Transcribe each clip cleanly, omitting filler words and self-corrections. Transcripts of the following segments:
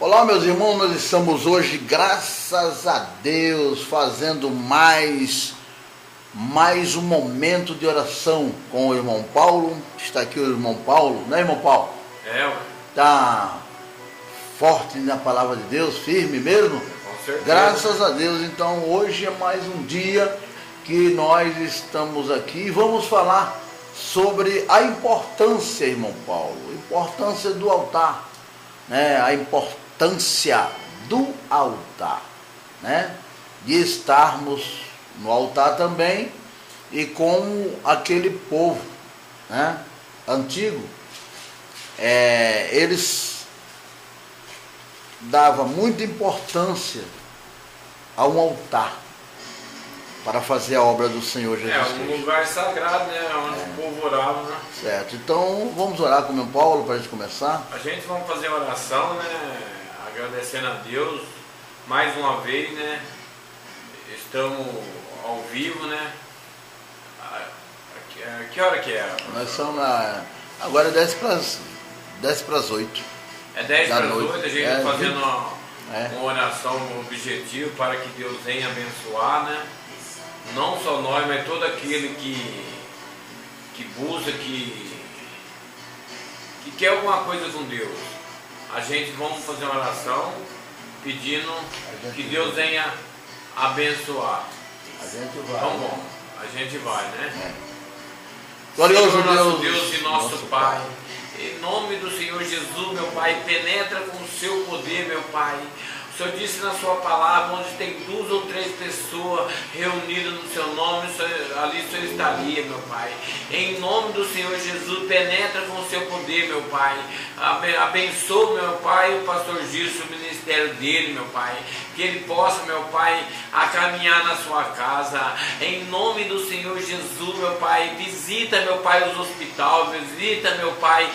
Olá, meus irmãos, nós estamos hoje, graças a Deus, fazendo mais um momento de oração com o irmão Paulo. Está aqui o irmão Paulo, né, irmão Paulo? Está forte na palavra de Deus, firme mesmo? Com certeza. Graças a Deus. Então hoje é mais um dia que nós estamos aqui e vamos falar sobre a importância, irmão Paulo, a importância do altar, né? A importância do altar, né? De estarmos no altar também e com aquele povo, né? Antigo, eles davam muita importância a um altar para fazer a obra do Senhor Jesus Cristo. Um lugar sagrado, né? Onde o povo orava, né? Certo. Então vamos orar com o meu Paulo para a gente começar. A gente vai fazer uma oração, né? Agradecendo a Deus mais uma vez, né? Estamos ao vivo, né? Que hora que é? Nós somos agora é 10 para as 8. É 10 para as 8, a gente está fazendo uma oração no objetivo para que Deus venha abençoar, né? Não só nós, mas todo aquele que busca, que quer alguma coisa com Deus. A gente vamos fazer uma oração pedindo que Deus venha abençoar. A gente vai. Então bom, a gente vai, né? Glorioso Senhor, nosso Deus Deus e nosso Pai, em nome do Senhor Jesus, meu Pai, penetra com o seu poder, meu Pai. O Senhor disse na sua palavra, onde tem 2 ou 3 pessoas reunidas no seu nome, ali o Senhor estaria, meu Pai. Em nome do Senhor Jesus, penetra com o seu poder, meu Pai. Abençoa, meu Pai, o pastor Gilson, o ministério dele, meu Pai. Que ele possa, meu Pai, caminhar na sua casa. Em nome do Senhor Jesus, meu Pai, visita, meu Pai, os hospitais, visita, meu Pai,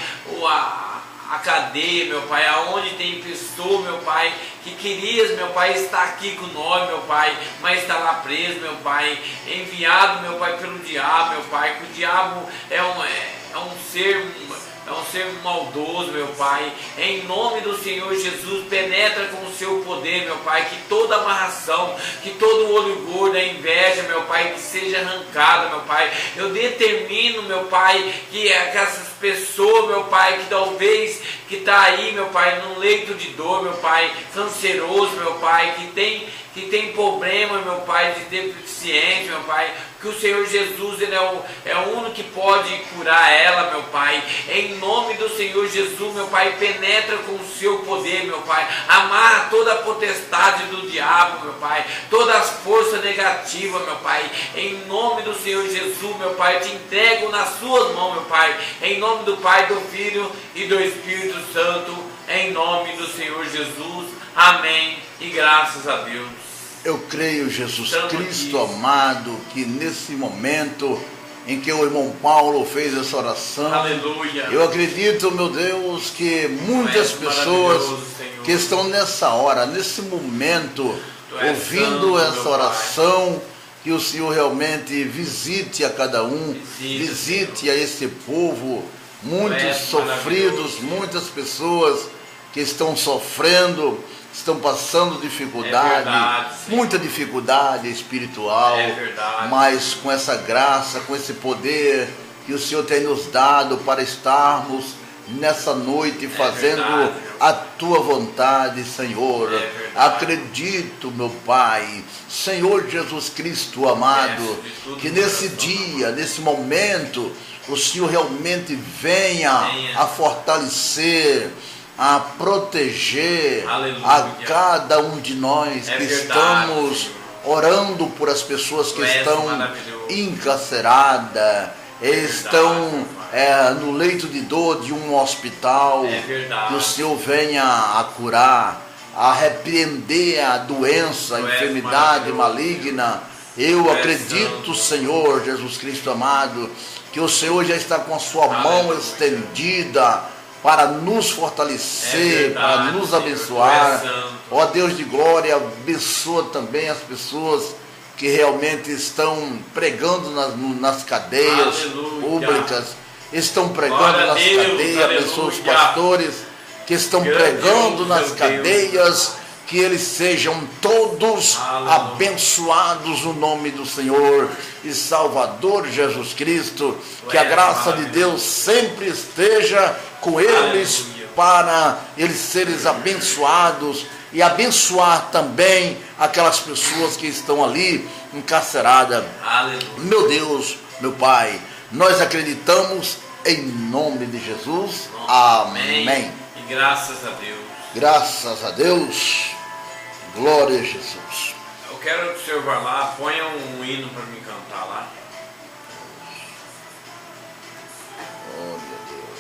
a cadeia, meu Pai, aonde tem pessoa, meu Pai, que querias, meu Pai, estar aqui com nós, meu Pai, mas está lá preso, meu Pai, enviado, meu Pai, pelo diabo, meu Pai, que o diabo é um ser maldoso, meu Pai. Em nome do Senhor Jesus, penetra com o seu poder, meu Pai, que toda amarração, que todo olho gordo, a inveja, meu Pai, que seja arrancada, meu Pai. Eu determino, meu Pai, que essas pessoas, meu Pai, que talvez que está aí, meu Pai, num leito de dor, meu Pai, canceroso, meu Pai, que tem problema, meu Pai, de deficiência, meu Pai, que o Senhor Jesus, ele é o único que pode curar ela, meu Pai. Em nome do Senhor Jesus, meu Pai, penetra com o seu poder, meu Pai. Amarra toda a potestade do diabo, meu Pai. Todas as forças negativas, meu Pai. Em nome do Senhor Jesus, meu Pai, te entrego nas suas mãos, meu Pai. Em nome do Pai, do Filho e do Espírito Santo. Em nome do Senhor Jesus. Amém. E graças a Deus. Eu creio, Jesus Cristo amado, que nesse momento em que o irmão Paulo fez essa oração, aleluia, eu acredito, meu Deus, que muitas pessoas que estão nessa hora, nesse momento, ouvindo essa oração, que o Senhor realmente visite a cada um, visite a esse povo, muitos sofridos, muitas pessoas que estão sofrendo, estão passando dificuldade, muita dificuldade espiritual, mas com essa graça, com esse poder que o Senhor tem nos dado para estarmos nessa noite fazendo a tua vontade, Senhor. Acredito, meu Pai, Senhor Jesus Cristo amado, que nesse dia, nesse momento, o Senhor realmente venha a fortalecer, a proteger, aleluia, a cada um de nós que estamos orando por as pessoas que estão encarceradas, estão no leito de dor de um hospital, que o Senhor venha a curar, a repreender a doença, a enfermidade maligna. Eu acredito, Senhor Jesus Cristo amado, que o Senhor já está com a sua mão estendida para nos fortalecer, para nos abençoar. Ó Deus de glória, abençoa também as pessoas que realmente estão pregando nas cadeias públicas, estão pregando nas cadeias, abençoa os pastores que estão pregando nas cadeias, que eles sejam todos abençoados no nome do Senhor e Salvador Jesus Cristo. Que a graça de Deus sempre esteja com eles, para eles serem abençoados e abençoar também aquelas pessoas que estão ali encarceradas. Meu Deus, meu Pai, nós acreditamos em nome de Jesus. Amém. E graças a Deus. Graças a Deus. Glória a Jesus. Eu quero que o senhor vá lá, ponha um hino para me cantar lá. Oh, meu Deus.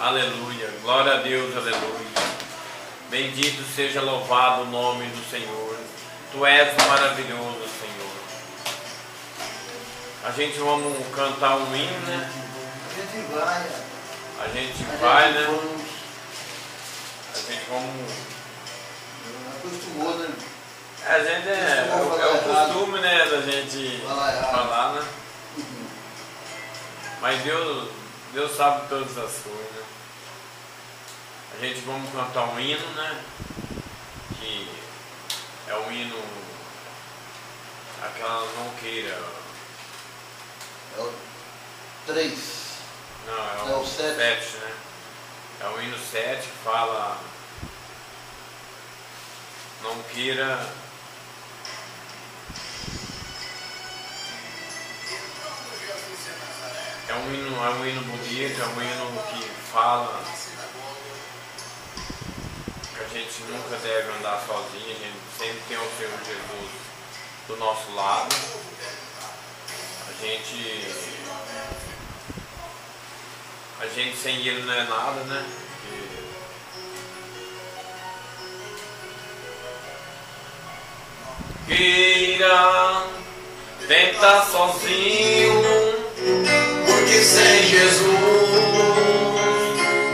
Aleluia. Glória a Deus, aleluia. Bendito seja, louvado o nome do Senhor. Tu és maravilhoso, Senhor. A gente vamos cantar um hino, né? A gente vai, né? A gente vamos... Acostumou, né? A gente é o costume, né? Da gente falar, né? Mas Deus sabe todas as coisas, né? A gente vamos cantar um hino, né? Que é um hino, aquela não queira. É o 3. Não, é o 7, né? É o hino 7 que fala não queira. É um hino bonito, é um hino que fala que a gente nunca deve andar sozinho, a gente sempre tem o Senhor Jesus do nosso lado. A gente sem Ele não é nada, né? Queira tentar sozinho, porque sem Jesus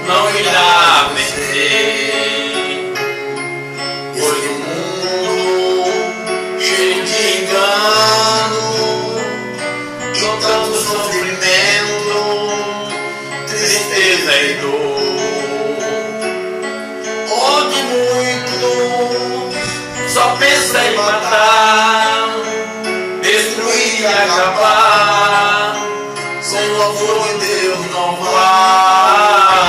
não irá vencer. Pois o mundo cheio de engano, e tanto sofrimento, tristeza e dor, onde muito só pensa em matar, destruir e acabar. Sem o amor de Deus não vá,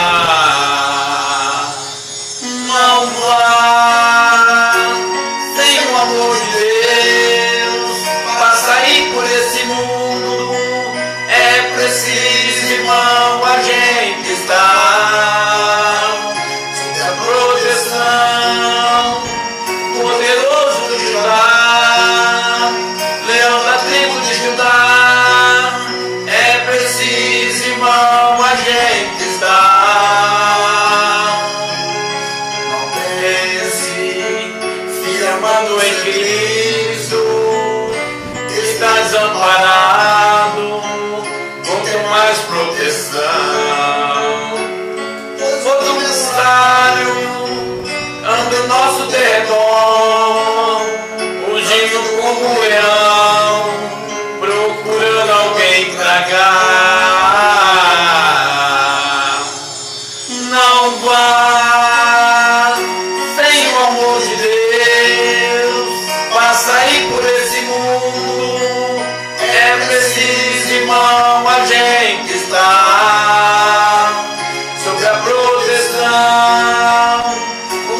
não vá. Sem o amor de Deus, para sair por esse mundo é preciso, irmão, a gente estar sob a proteção poderoso de Judá, leão da tribo de Judá. É preciso, irmão, a gente estar. Não pense, se amando em Cristo, estás amparado, com mais proteção. Pois o mensário anda em nosso derredor, fugindo como leão, procurando alguém tragar. Não vá sem o amor de Deus, para sair por esse mundo é preciso, irmão, a gente estar sob a proteção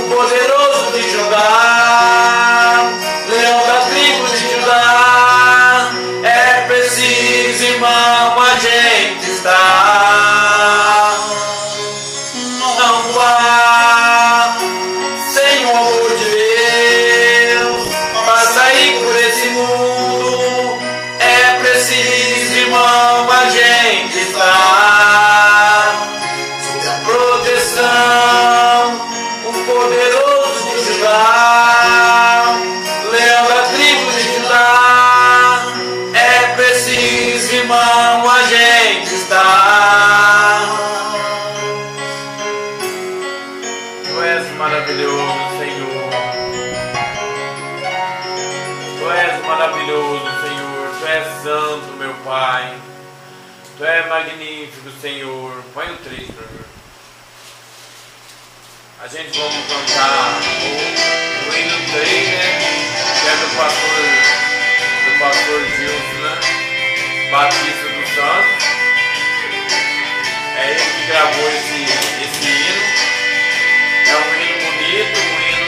poderoso de Judá, leão da tribo de Judá. É preciso, irmão, a gente estar. Não vá sem o amor de Deus, para sair por esse mundo é preciso, irmão, a gente estar sob a proteção poderoso de Judá, leão da tribo de Judá. É preciso, irmão, a gente estar. Tu és maravilhoso, Senhor. Tu és maravilhoso, Senhor. Tu és santo, meu Pai. Tu és magnífico, Senhor. Põe o 3 para mim. A gente vamos cantar o hino 3, né? Que é do pastor Gilson, né? Batista dos Santos. É ele que gravou esse hino. É um hino bonito, um hino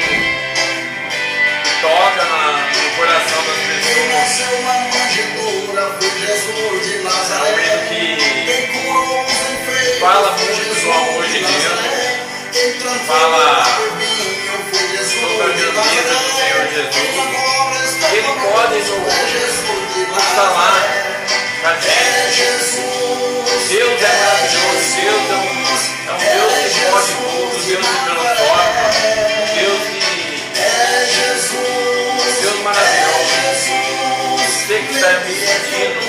que toca no coração das pessoas. É um hino que fala muito do amor de Deus, fala sobre a grandeza do Senhor Jesus. Ele pode nos falar pra gente. Deus é maravilhoso, Deus é um Deus que pode tudo, Deus que transforma, Deus maravilhoso. Você que está me sentindo,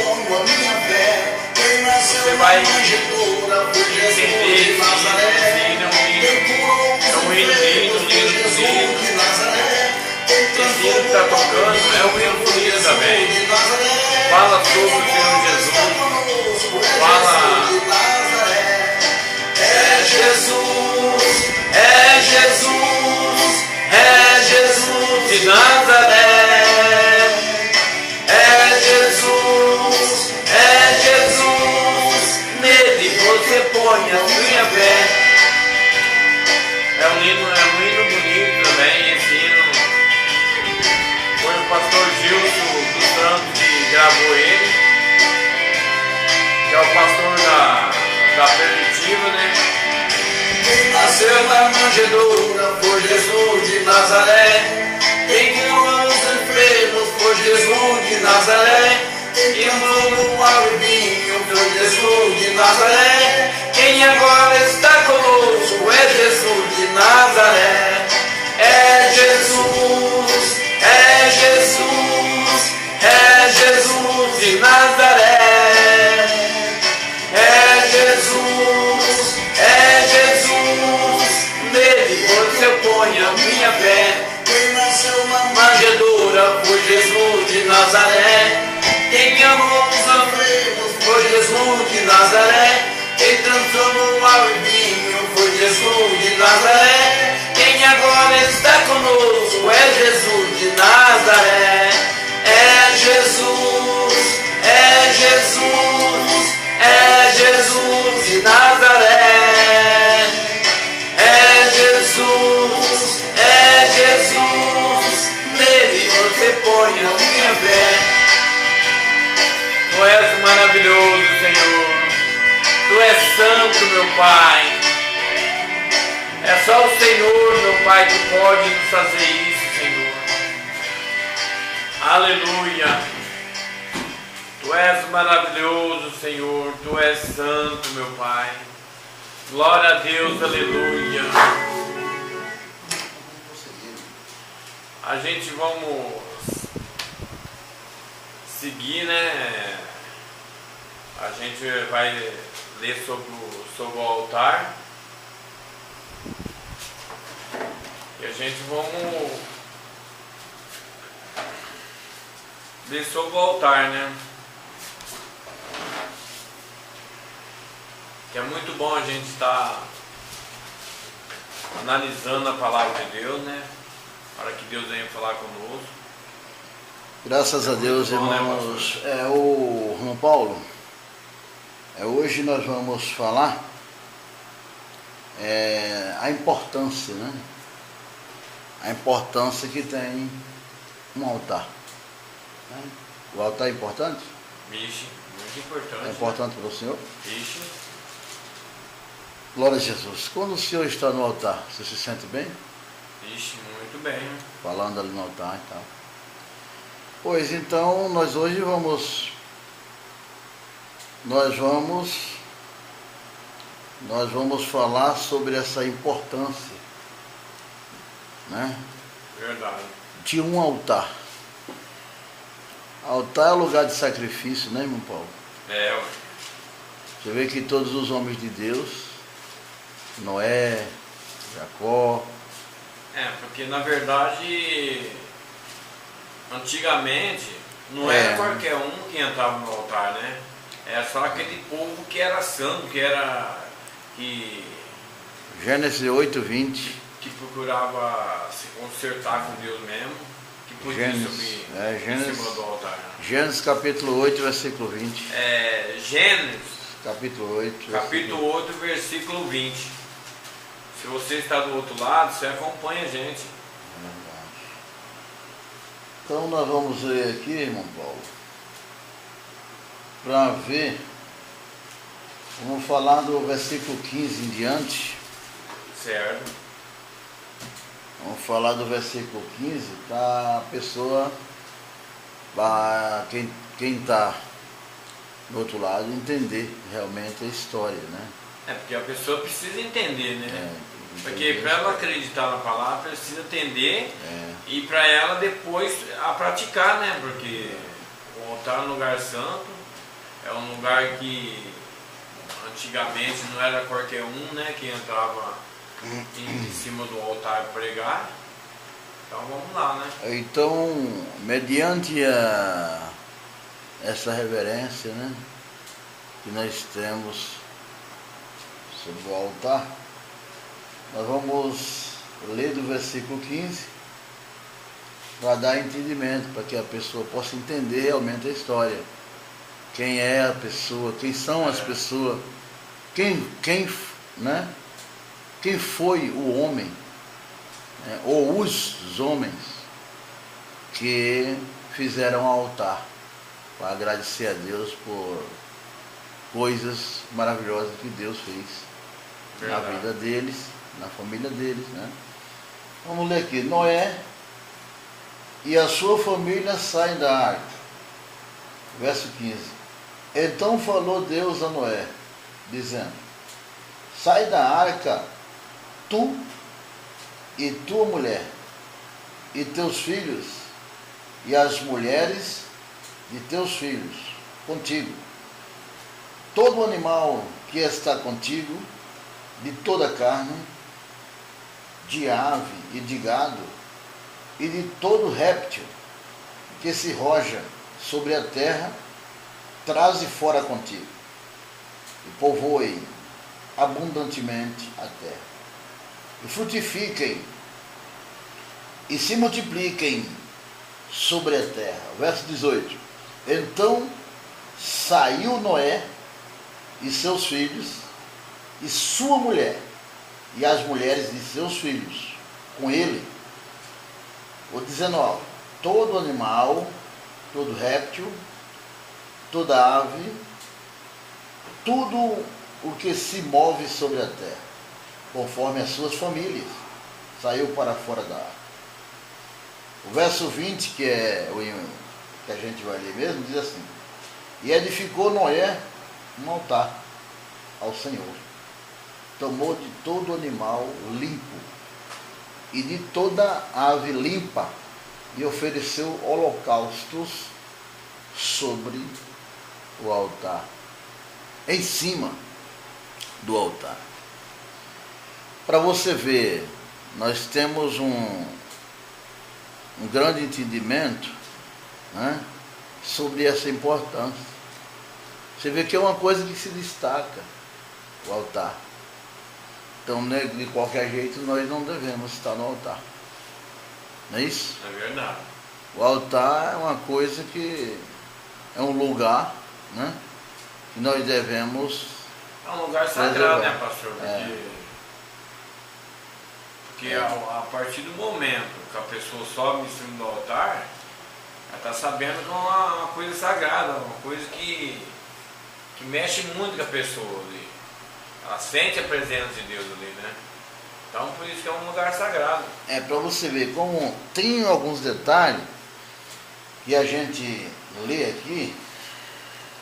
você vai entender esse hino. É um hino lindo. Esse hino que está tocando é um hino bonito também. Fala sobre o Senhor Jesus. Fala. É Jesus, é Jesus, é Jesus de Nazaré. É Jesus, nele você põe a sua fé. É um hino bonito também. Esse hino foi o pastor Gilson dos Santos que gravou ele, que é o pastor da Primitiva, né? Quem nasceu na manjedoura foi Jesus de Nazaré. Quem curou os enfermos foi Jesus de Nazaré. Quem mandou o alvinho foi Jesus de Nazaré. Quem agora está conosco é Jesus de Nazaré. É Jesus, é Jesus, é Jesus de Nazaré. É Jesus, nele você põe a minha fé. Quem nasceu na manjedoura foi Jesus de Nazaré. Quem amou os enfermos foi Jesus de Nazaré. Quem transformou o mal em vinho foi Jesus de Nazaré. Quem agora está conosco é Jesus de Nazaré. É Jesus, é Jesus, é Jesus de Nazaré. É Jesus, nele você põe a minha fé. Tu és maravilhoso, Senhor. Tu és santo, meu Pai. É só o Senhor, meu Pai, que pode nos fazer isso, Senhor. Aleluia. Tu és maravilhoso, Senhor. Tu és santo, meu Pai. Glória a Deus, aleluia. A gente vamos seguir, né? A gente vai ler sobre o altar. E a gente vamos ler sobre o altar, né? Que é muito bom a gente estar analisando a palavra de Deus, né? Para que Deus venha falar conosco. Graças a Deus, irmãos. O João Paulo, hoje nós vamos falar a importância, né? A importância que tem um altar. Né? O altar é importante? Vixe, muito importante. É importante para o senhor? Vixe. Glória a Jesus. Quando o senhor está no altar, você se sente bem? Vixe, muito bem. Falando ali no altar e tal. Pois então, nós hoje vamos falar sobre essa importância, né? Verdade. De um altar. Altar é lugar de sacrifício, né, irmão Paulo? Ué. Você vê que todos os homens de Deus, Noé, Jacó... Porque na verdade, antigamente, não era qualquer um que entrava no altar, né? Era só aquele povo que era santo, que Gênesis 8:20. procurava se consertar com Deus mesmo, que podia subir em cima do altar. Gênesis capítulo 8, versículo 20. Gênesis capítulo 8, versículo 20. Se você está do outro lado, você acompanha a gente. Então nós vamos ler aqui, irmão Paulo, para ver, vamos falar do versículo 15 em diante. Certo. Vamos falar do versículo 15 para a pessoa, para quem está do outro lado, entender realmente a história, né? Porque a pessoa precisa entender, né? Porque para ela acreditar na palavra, precisa entender e para ela depois a praticar, né? Porque o altar é um lugar santo, é um lugar que antigamente não era qualquer um, né? Que entrava em cima do altar pregar. Então vamos lá, né? Então, mediante essa reverência, né? Que nós temos sobre o altar, nós vamos ler do versículo 15 para dar entendimento, para que a pessoa possa entender realmente a história. Quem é a pessoa, quem são as pessoas, né? Quem foi o homem, né? Ou os homens que fizeram o altar para agradecer a Deus por coisas maravilhosas que Deus fez na vida deles, na família deles, né? Vamos ler aqui. Noé e a sua família saem da arca. Verso 15. Então falou Deus a Noé, dizendo: sai da arca, tu e tua mulher, e teus filhos, e as mulheres de teus filhos contigo. Todo animal que está contigo, de toda carne, de ave e de gado, e de todo réptil que se roja sobre a terra, traze fora contigo, e povoem abundantemente a terra, e frutifiquem, e se multipliquem sobre a terra. Verso 18. Então saiu Noé e seus filhos, e sua mulher, e as mulheres de seus filhos, com ele. O 19. Todo animal, todo réptil, toda ave, tudo o que se move sobre a terra, conforme as suas famílias, saiu para fora da arca. O verso 20, que é o que a gente vai ler mesmo, diz assim: e edificou Noé um altar ao Senhor, tomou de todo animal limpo e de toda ave limpa, e ofereceu holocaustos sobre o altar, em cima do altar. Para você ver, nós temos um grande entendimento, né, sobre essa importância. Você vê que é uma coisa que se destaca, o altar. Então, né, de qualquer jeito, nós não devemos estar no altar. Não é isso? É verdade. O altar é uma coisa que é um lugar, né, que nós devemos... É um lugar sagrado, né, pastor? Porque a partir do momento que a pessoa sobe em cima do altar, ela está sabendo que é uma coisa sagrada, uma coisa que mexe muito com a pessoa ali. Ela sente a presença de Deus ali, né? Então por isso que é um lugar sagrado. Para você ver como tem alguns detalhes que a gente lê aqui,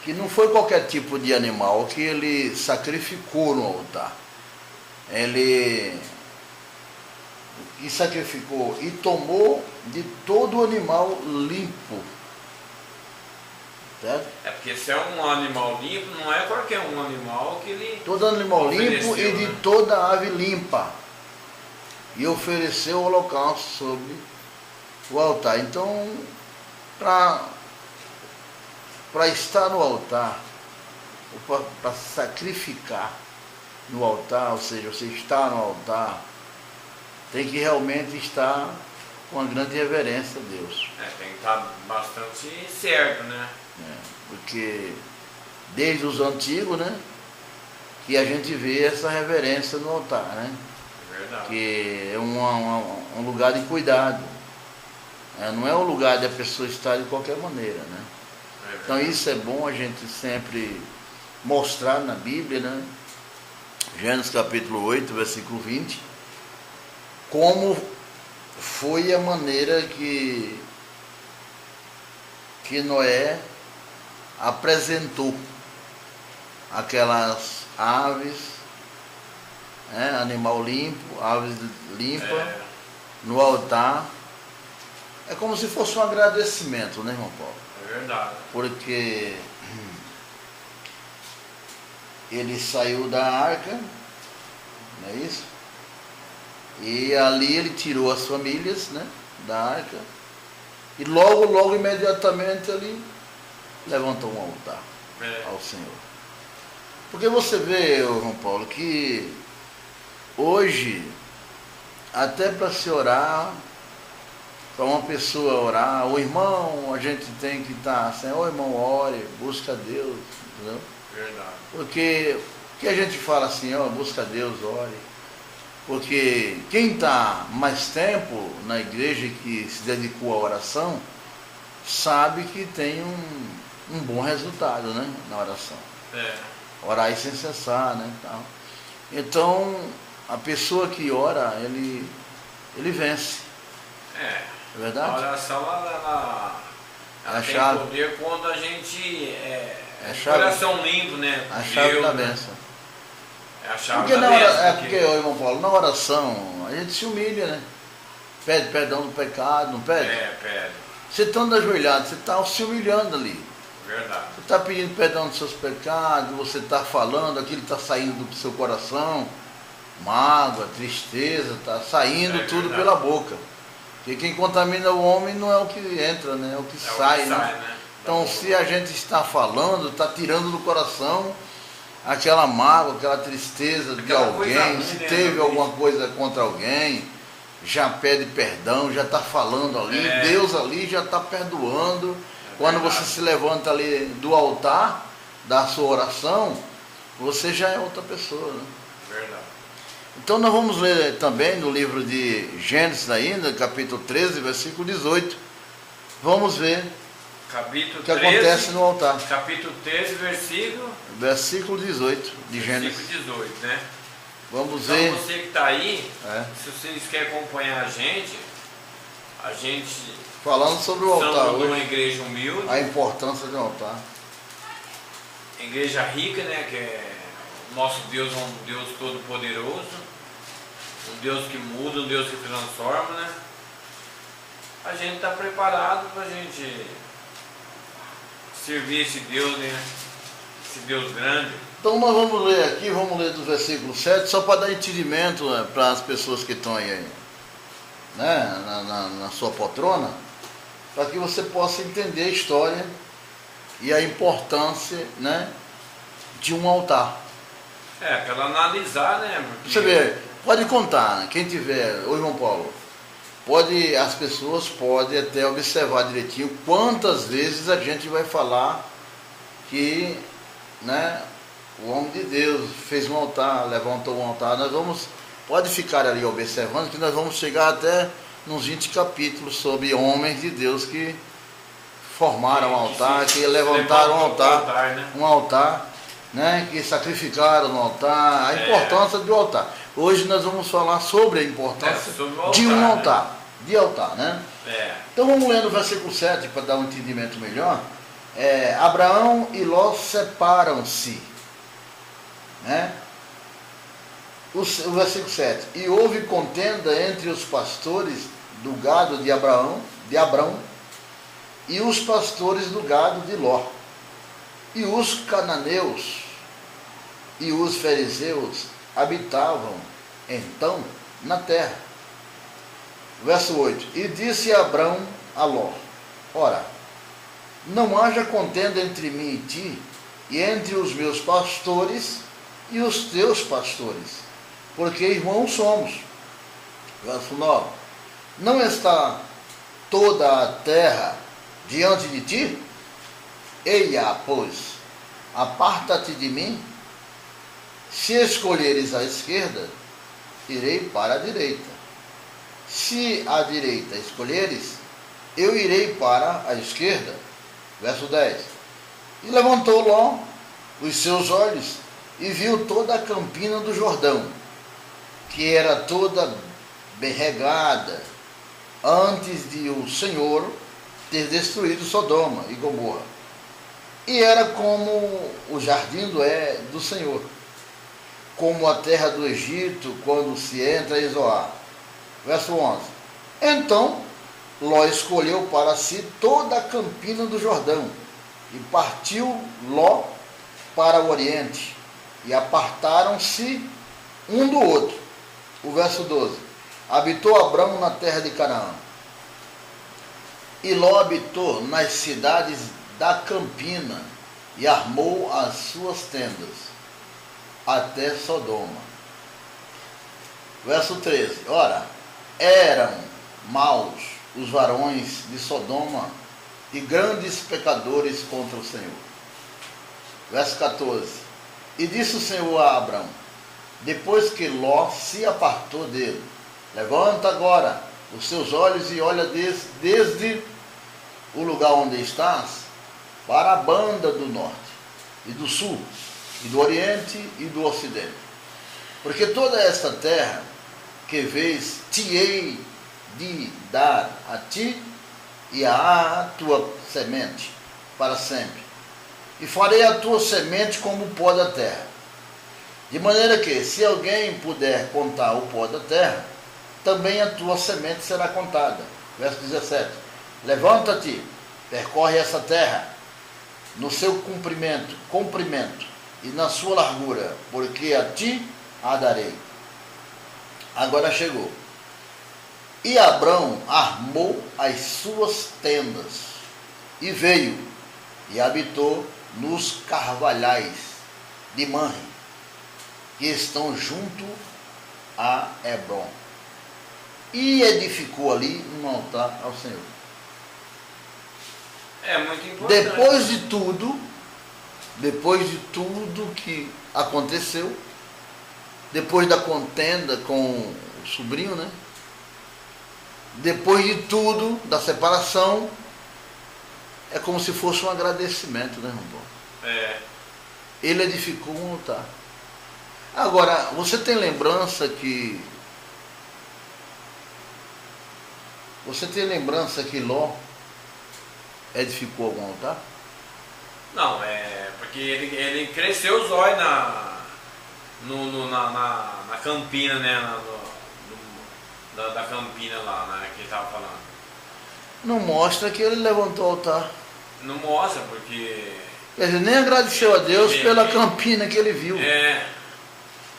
que não foi qualquer tipo de animal que ele sacrificou no altar. Ele sacrificou e tomou de todo animal limpo. Certo? Porque se é um animal limpo, não é qualquer um animal que ele... Todo animal limpo e de toda ave limpa. E ofereceu o holocausto sobre o altar. Então, para estar no altar, para sacrificar no altar, ou seja, você está no altar, tem que realmente estar com uma grande reverência a Deus. Tem que estar bastante certo, né? Porque desde os antigos, né, que a gente vê essa reverência no altar, né? É verdade. Que é um lugar de cuidado. Não é um lugar de a pessoa estar de qualquer maneira, né? Então isso é bom a gente sempre mostrar na Bíblia, né? Gênesis capítulo 8, versículo 20, como foi a maneira que Noé apresentou aquelas aves, animal limpo, aves limpas, no altar. É como se fosse um agradecimento, né, irmão Paulo? É verdade. Porque ele saiu da arca, não é isso? E ali ele tirou as famílias, né, da arca. E logo, imediatamente ele levantou um altar ao Senhor. Porque você vê, irmão Paulo, que hoje, até para se orar, para uma pessoa orar, o irmão, a gente tem que estar assim, irmão, ore, busca a Deus, entendeu? Verdade. Porque o que a gente fala assim, busca a Deus, ore. Porque quem está mais tempo na igreja que se dedicou à oração, sabe que tem um bom resultado, né, na oração. Orar e sem cessar, né, tal. Então, a pessoa que ora, ele vence. É verdade? A oração, ela tem chave. poder quando a gente coração limpo, né? A chave da bênção. É a chave porque da bênção. Porque, irmão Paulo, na oração, a gente se humilha, né? Pede perdão do pecado, não pede? Pede. Você estando ajoelhado, você está se humilhando ali. Verdade. Você está pedindo perdão dos seus pecados, você está falando, aquilo está saindo do seu coração, mágoa, tristeza, está saindo tudo pela boca. Porque quem contamina o homem não é o que entra, né? É o que sai, né? Então, se a gente está falando, está tirando do coração aquela mágoa, aquela tristeza de alguém, se teve alguma coisa contra alguém, já pede perdão, já está falando ali, Deus ali já está perdoando. Quando você se levanta ali do altar da sua oração, você já é outra pessoa, né? Verdade. Então nós vamos ler também no livro de Gênesis ainda, capítulo 13, versículo 18. Vamos ver capítulo o que acontece no altar. Capítulo 13, versículo 18 de Gênesis. Versículo 18, né? Vamos ver. Então você que está aí, se vocês querem acompanhar a gente falando sobre o altar hoje, uma igreja humilde, a importância do altar. Igreja rica, né? Que o nosso Deus é um Deus todo poderoso, um Deus que muda, um Deus que transforma, né? A gente está preparado para a gente servir esse Deus, né? Esse Deus grande. Então nós vamos ler aqui, vamos ler do versículo 7, só para dar entendimento, né, para as pessoas que estão aí, né, na sua poltrona, para que você possa entender a história e a importância, né, de um altar. Para analisar, né? Porque... Você vê, pode contar, né, quem tiver, ô irmão Paulo, as pessoas podem até observar direitinho quantas vezes a gente vai falar que, né, o homem de Deus fez um altar, levantou um altar. Pode ficar ali observando que nós vamos chegar até nos 20 capítulos sobre homens de Deus que formaram um altar, que levantaram um altar, né, que sacrificaram no altar, a importância do altar. Hoje nós vamos falar sobre a importância de um altar, de altar, né? Então vamos ler no versículo 7 para dar um entendimento melhor. Abraão e Ló separam-se, né? O versículo 7. E houve contenda entre os pastores do gado de Abrão e os pastores do gado de Ló. E os cananeus e os fariseus habitavam então na terra. Verso 8. E disse Abrão a Ló: ora, não haja contenda entre mim e ti, e entre os meus pastores e os teus pastores, porque irmãos somos. Verso 9. Não está toda a terra diante de ti? Eia, pois, aparta-te de mim. Se escolheres a esquerda, irei para a direita. Se a direita escolheres, eu irei para a esquerda. Verso 10. E levantou Ló os seus olhos e viu toda a campina do Jordão, que era toda bem regada, antes de o Senhor ter destruído Sodoma e Gomorra. E era como o jardim do Senhor, como a terra do Egito, quando se entra em Zoar. Verso 11. Então Ló escolheu para si toda a campina do Jordão, e partiu Ló para o oriente, e apartaram-se um do outro. O verso 12. Habitou Abrão na terra de Canaã. E Ló habitou nas cidades da campina, e armou as suas tendas, até Sodoma. Verso 13. Ora, eram maus os varões de Sodoma e grandes pecadores contra o Senhor. Verso 14. E disse o Senhor a Abrão, depois que Ló se apartou dele: levanta agora os seus olhos e olha desde o lugar onde estás para a banda do norte e do sul e do oriente e do ocidente, porque toda esta terra que vês te hei de dar a ti e à tua semente para sempre, e farei a tua semente como o pó da terra, de maneira que, se alguém puder contar o pó da terra, também a tua semente será contada. Verso 17. Levanta-te, percorre essa terra no seu comprimento e na sua largura, porque a ti a darei. Agora chegou. E Abrão armou as suas tendas e veio e habitou nos carvalhais de Manre, que estão junto a Hebrom, e edificou ali um altar ao Senhor. É muito importante. Depois de tudo que aconteceu, depois da contenda com o sobrinho, né? Depois de tudo, da separação, é como se fosse um agradecimento, né, irmão? É. Ele edificou um altar. Agora, você tem lembrança que Ló edificou algum altar? Não, porque ele cresceu os olhos na campina, né? Da campina lá, né? Que ele estava falando. Não mostra que ele levantou o altar. Não mostra, porque... Quer dizer, nem agradeceu a Deus pela campina que ele viu.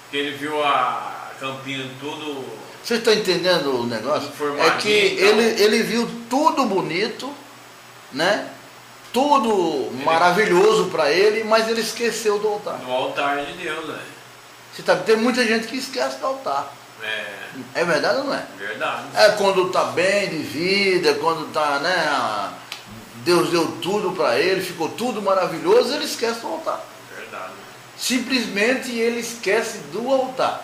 Que ele viu a campina tudo... Você está entendendo o negócio? É que então. ele viu tudo bonito, né? Tudo maravilhoso para ele, mas ele esqueceu do altar. Do altar de Deus, né? Você tá, tem muita gente que esquece do altar. É verdade ou não é? Verdade. É quando está bem de vida, quando está, né? Deus deu tudo para ele, ficou tudo maravilhoso, ele esquece do altar. Verdade. Simplesmente ele esquece do altar.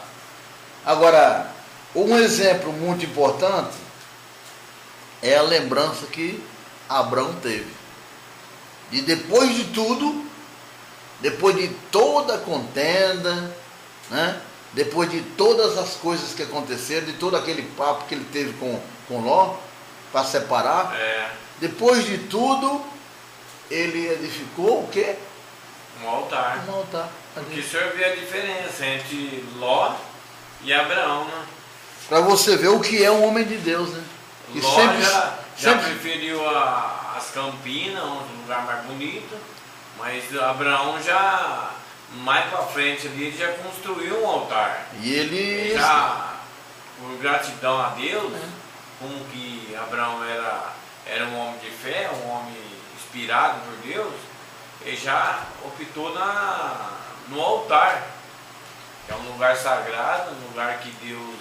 Agora, um exemplo muito importante é a lembrança que Abrão teve. E depois de tudo, depois de toda a contenda, né? Depois de todas as coisas que aconteceram, de todo aquele papo que ele teve com Ló, para separar, depois de tudo, ele edificou o quê? Um altar. Um altar. Porque o senhor vê a diferença entre Ló e Abraão, né? Para você ver o que é um homem de Deus, né? Que Ló já sempre preferiu as campinas, um lugar mais bonito, mas Abraão já, mais para frente ali, ele já construiu um altar. E ele já, por gratidão a Deus, como que Abraão era um homem de fé, um homem inspirado por Deus, ele já optou no altar, que é um lugar sagrado, um lugar que Deus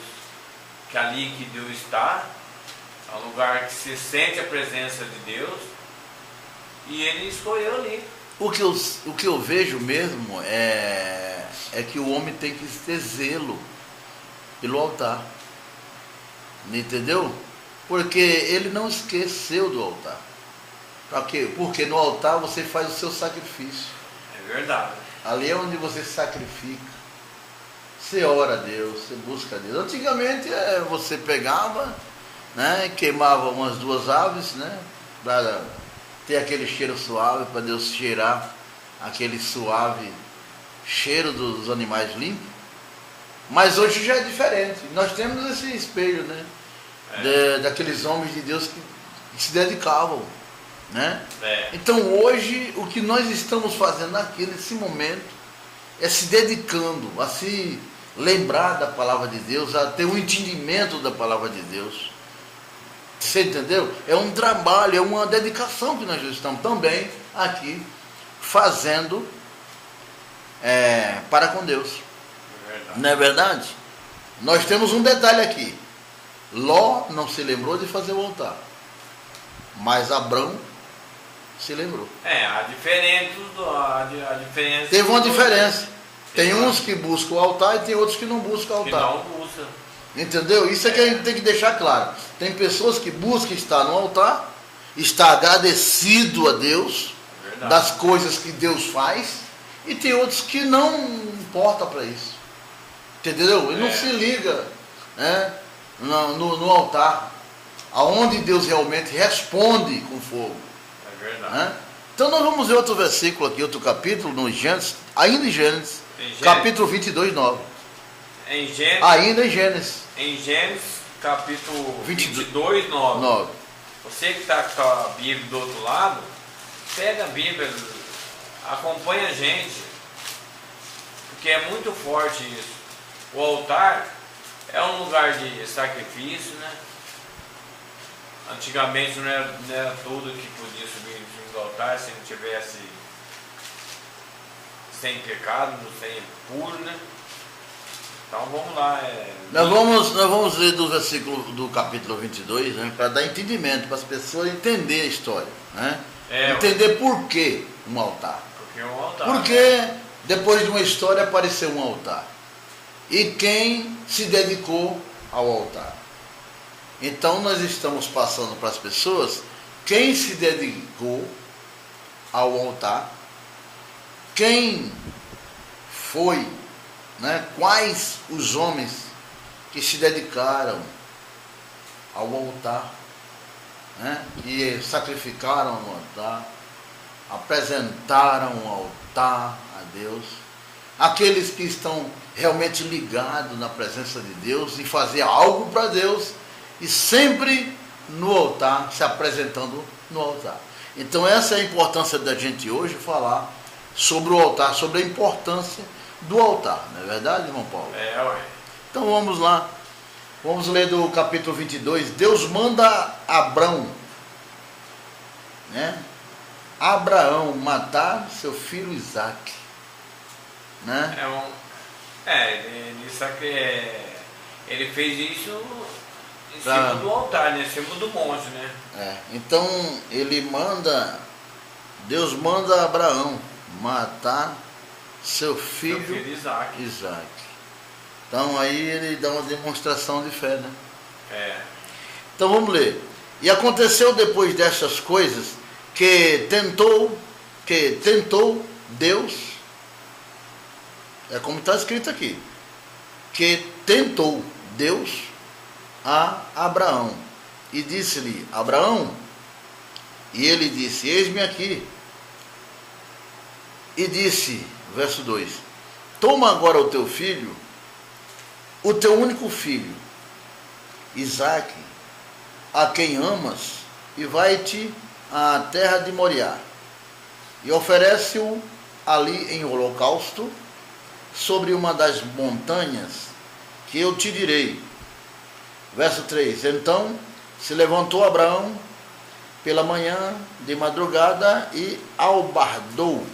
que ali que Deus está, é um lugar que se sente a presença de Deus, e ele escolheu ali. O que eu vejo mesmo é que o homem tem que ter zelo pelo altar. Entendeu? Porque ele não esqueceu do altar. Para quê? Porque no altar você faz o seu sacrifício. É verdade. Ali é onde você sacrifica. Você ora a Deus, você busca a Deus. Antigamente você pegava, né, queimava umas 2 aves, né, para ter aquele cheiro suave, para Deus cheirar aquele suave cheiro dos animais limpos. Mas hoje já é diferente. Nós temos esse espelho, né, daqueles homens de Deus que se dedicavam, né? Então hoje o que nós estamos fazendo aqui nesse momento é se dedicando a se lembrar da palavra de Deus, a ter um entendimento da palavra de Deus. Você entendeu? É um trabalho, é uma dedicação que nós estamos também aqui fazendo para com Deus. Não é verdade? Nós temos um detalhe aqui. Ló não se lembrou de fazer o altar, mas Abrão se lembrou. A diferença. Teve uma diferença. Tem uns que buscam o altar e tem outros que não buscam o altar. Que não busca. Entendeu? Isso é que a gente tem que deixar claro. Tem pessoas que buscam estar no altar, está agradecido a Deus das coisas que Deus faz, e tem outros que não importa para isso. Entendeu? Ele não se liga, né, no altar, aonde Deus realmente responde com fogo. É verdade. Né? Então nós vamos ver outro versículo aqui, outro capítulo, no Gênesis, ainda em Gênesis, capítulo 22, 9. Ainda em Gênesis. Em Gênesis, capítulo 22, 9. Você que está com a Bíblia do outro lado, pega a Bíblia, acompanha a gente, porque é muito forte isso. O altar é um lugar de sacrifício, né? Antigamente não era tudo que podia subir em cima do altar se não tivesse sem pecado, sem puro, né? Então vamos lá. Nós vamos ler do versículo do capítulo 22, né, para dar entendimento, para as pessoas entenderem a história. Né? Entender por que um altar. Porque um altar. Porque depois de uma história apareceu um altar. E quem se dedicou ao altar. Então nós estamos passando para as pessoas quem se dedicou ao altar, quem foi, né, quais os homens que se dedicaram ao altar, né, que sacrificaram no altar, apresentaram o altar a Deus, aqueles que estão realmente ligados na presença de Deus e fazer algo para Deus e sempre no altar, se apresentando no altar. Então essa é a importância da gente hoje falar sobre o altar, sobre a importância do altar, não é verdade, irmão Paulo? Então vamos lá, vamos ler do capítulo 22. Deus manda Abrão, né, Abraão matar seu filho Isaque, né? Ele fez isso em cima do altar, né? Em cima do monte, né? Então Deus manda Abraão matar seu filho Isaque. Então aí ele dá uma demonstração de fé, né? Então vamos ler. E aconteceu depois dessas coisas que tentou Deus, é como está escrito aqui, que tentou Deus a Abraão e disse-lhe: Abraão, e ele disse: eis-me aqui. E disse, verso 2: toma agora o teu filho, o teu único filho, Isaque, a quem amas, e vai-te à terra de Moriá, e oferece-o ali em holocausto, sobre uma das montanhas que eu te direi. Verso 3: então se levantou Abraão pela manhã de madrugada e albardou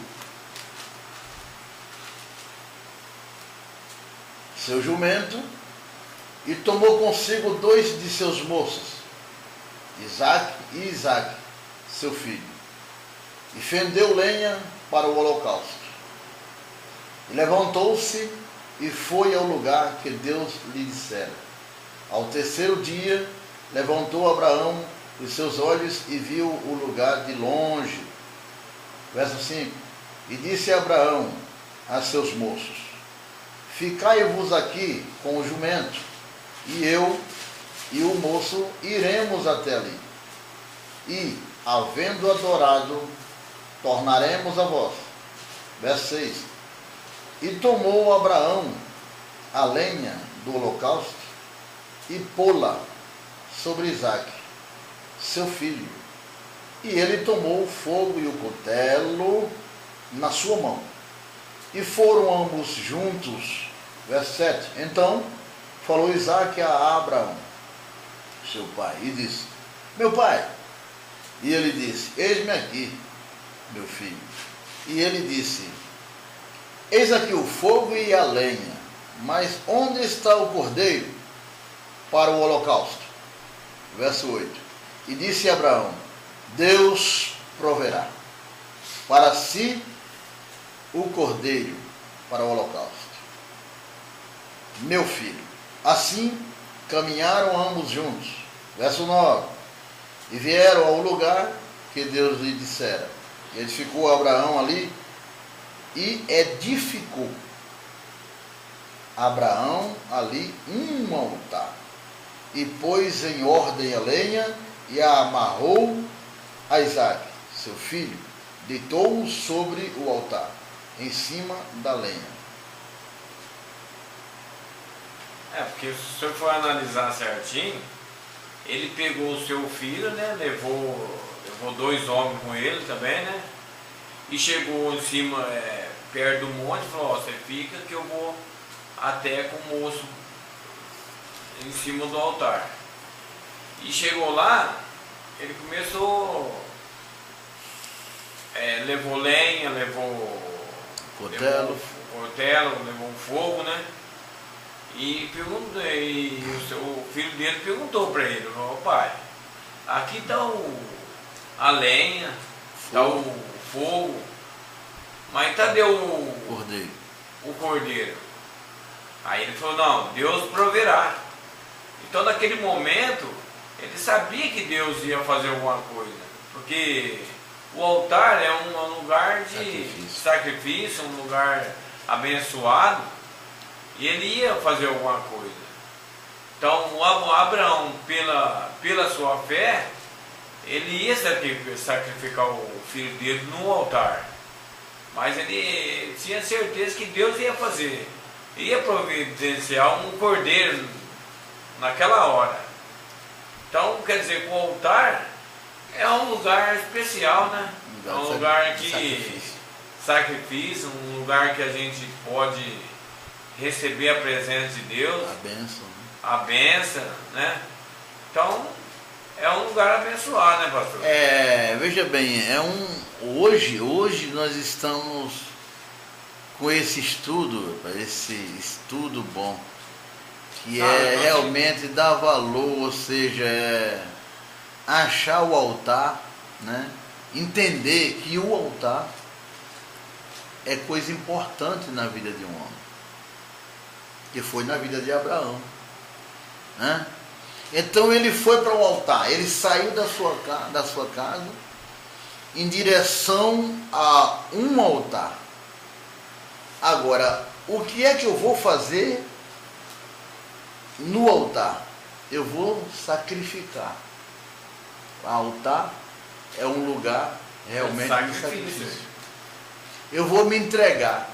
seu jumento E tomou consigo 2 de seus moços, Isaque e Isaque, seu filho, e fendeu lenha para o holocausto. E levantou-se e foi ao lugar que Deus lhe dissera. Ao terceiro dia, levantou Abraão os seus olhos e viu o lugar de longe. Verso 5. E disse Abraão a seus moços: ficai-vos aqui com o jumento, e eu e o moço iremos até ali. E, havendo adorado, tornaremos a vós. Verso 6. E tomou Abraão a lenha do holocausto e pô-la sobre Isaque, seu filho. E ele tomou o fogo e o cutelo na sua mão. E foram ambos juntos. Verso 7. Então falou Isaque a Abraão, seu pai, e disse: meu pai. E ele disse: eis-me aqui, meu filho. E ele disse: eis aqui o fogo e a lenha, mas onde está o cordeiro para o holocausto? Verso 8. E disse Abraão: Deus proverá para si o cordeiro para o holocausto, meu filho. Assim caminharam ambos juntos. Verso 9. E vieram ao lugar que Deus lhe dissera. E edificou Abraão ali e edificou Abraão ali um altar, e pôs em ordem a lenha e a amarrou a Isaque, seu filho, deitou-o sobre o altar, em cima da lenha. Porque se o senhor for analisar certinho, ele pegou o seu filho, né, levou 2 homens com ele também, né, e chegou em cima, perto do monte, e falou: ó, você fica que eu vou até com o moço em cima do altar. E chegou lá, ele começou, levou lenha, levou Cutelo, levou fogo, né? E o filho dele perguntou para ele: ó, pai, aqui está a lenha, está o fogo, mas cadê o cordeiro? Aí ele falou: não, Deus proverá. Então naquele momento ele sabia que Deus ia fazer alguma coisa, porque o altar é um lugar de sacrifício, um lugar abençoado, e ele ia fazer alguma coisa. Então Abraão, pela sua fé, ele ia sacrificar o filho dele no altar, mas ele tinha certeza que Deus ia fazer, ia providenciar um cordeiro naquela hora. Então, quer dizer, o altar é um lugar especial, né? É um lugar que sacrifício, um lugar que a gente pode receber a presença de Deus, a bênção, né? Então, é um lugar abençoado, né, pastor? Veja bem, hoje nós estamos com esse estudo bom, que realmente dar valor, ou seja, achar o altar, né? Entender que o altar é coisa importante na vida de um homem, que foi na vida de Abraão, né? Então ele foi para o altar, ele saiu da sua casa em direção a um altar. Agora, o que é que eu vou fazer no altar? Eu vou sacrificar. O altar é um lugar realmente de sacrifício. Eu vou me entregar.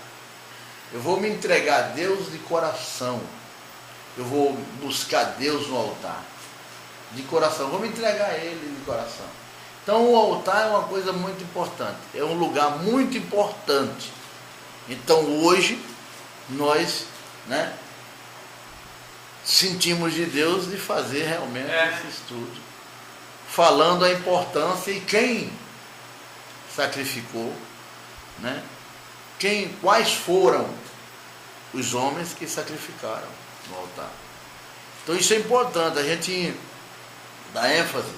Eu vou me entregar a Deus de coração. Eu vou buscar Deus no altar de coração. Eu vou me entregar a Ele de coração. Então o altar é uma coisa muito importante. É um lugar muito importante. Então hoje nós, né, sentimos de Deus de fazer realmente esse estudo, falando a importância e quem sacrificou, né? Quais foram os homens que sacrificaram no altar. Então isso é importante, a gente dá ênfase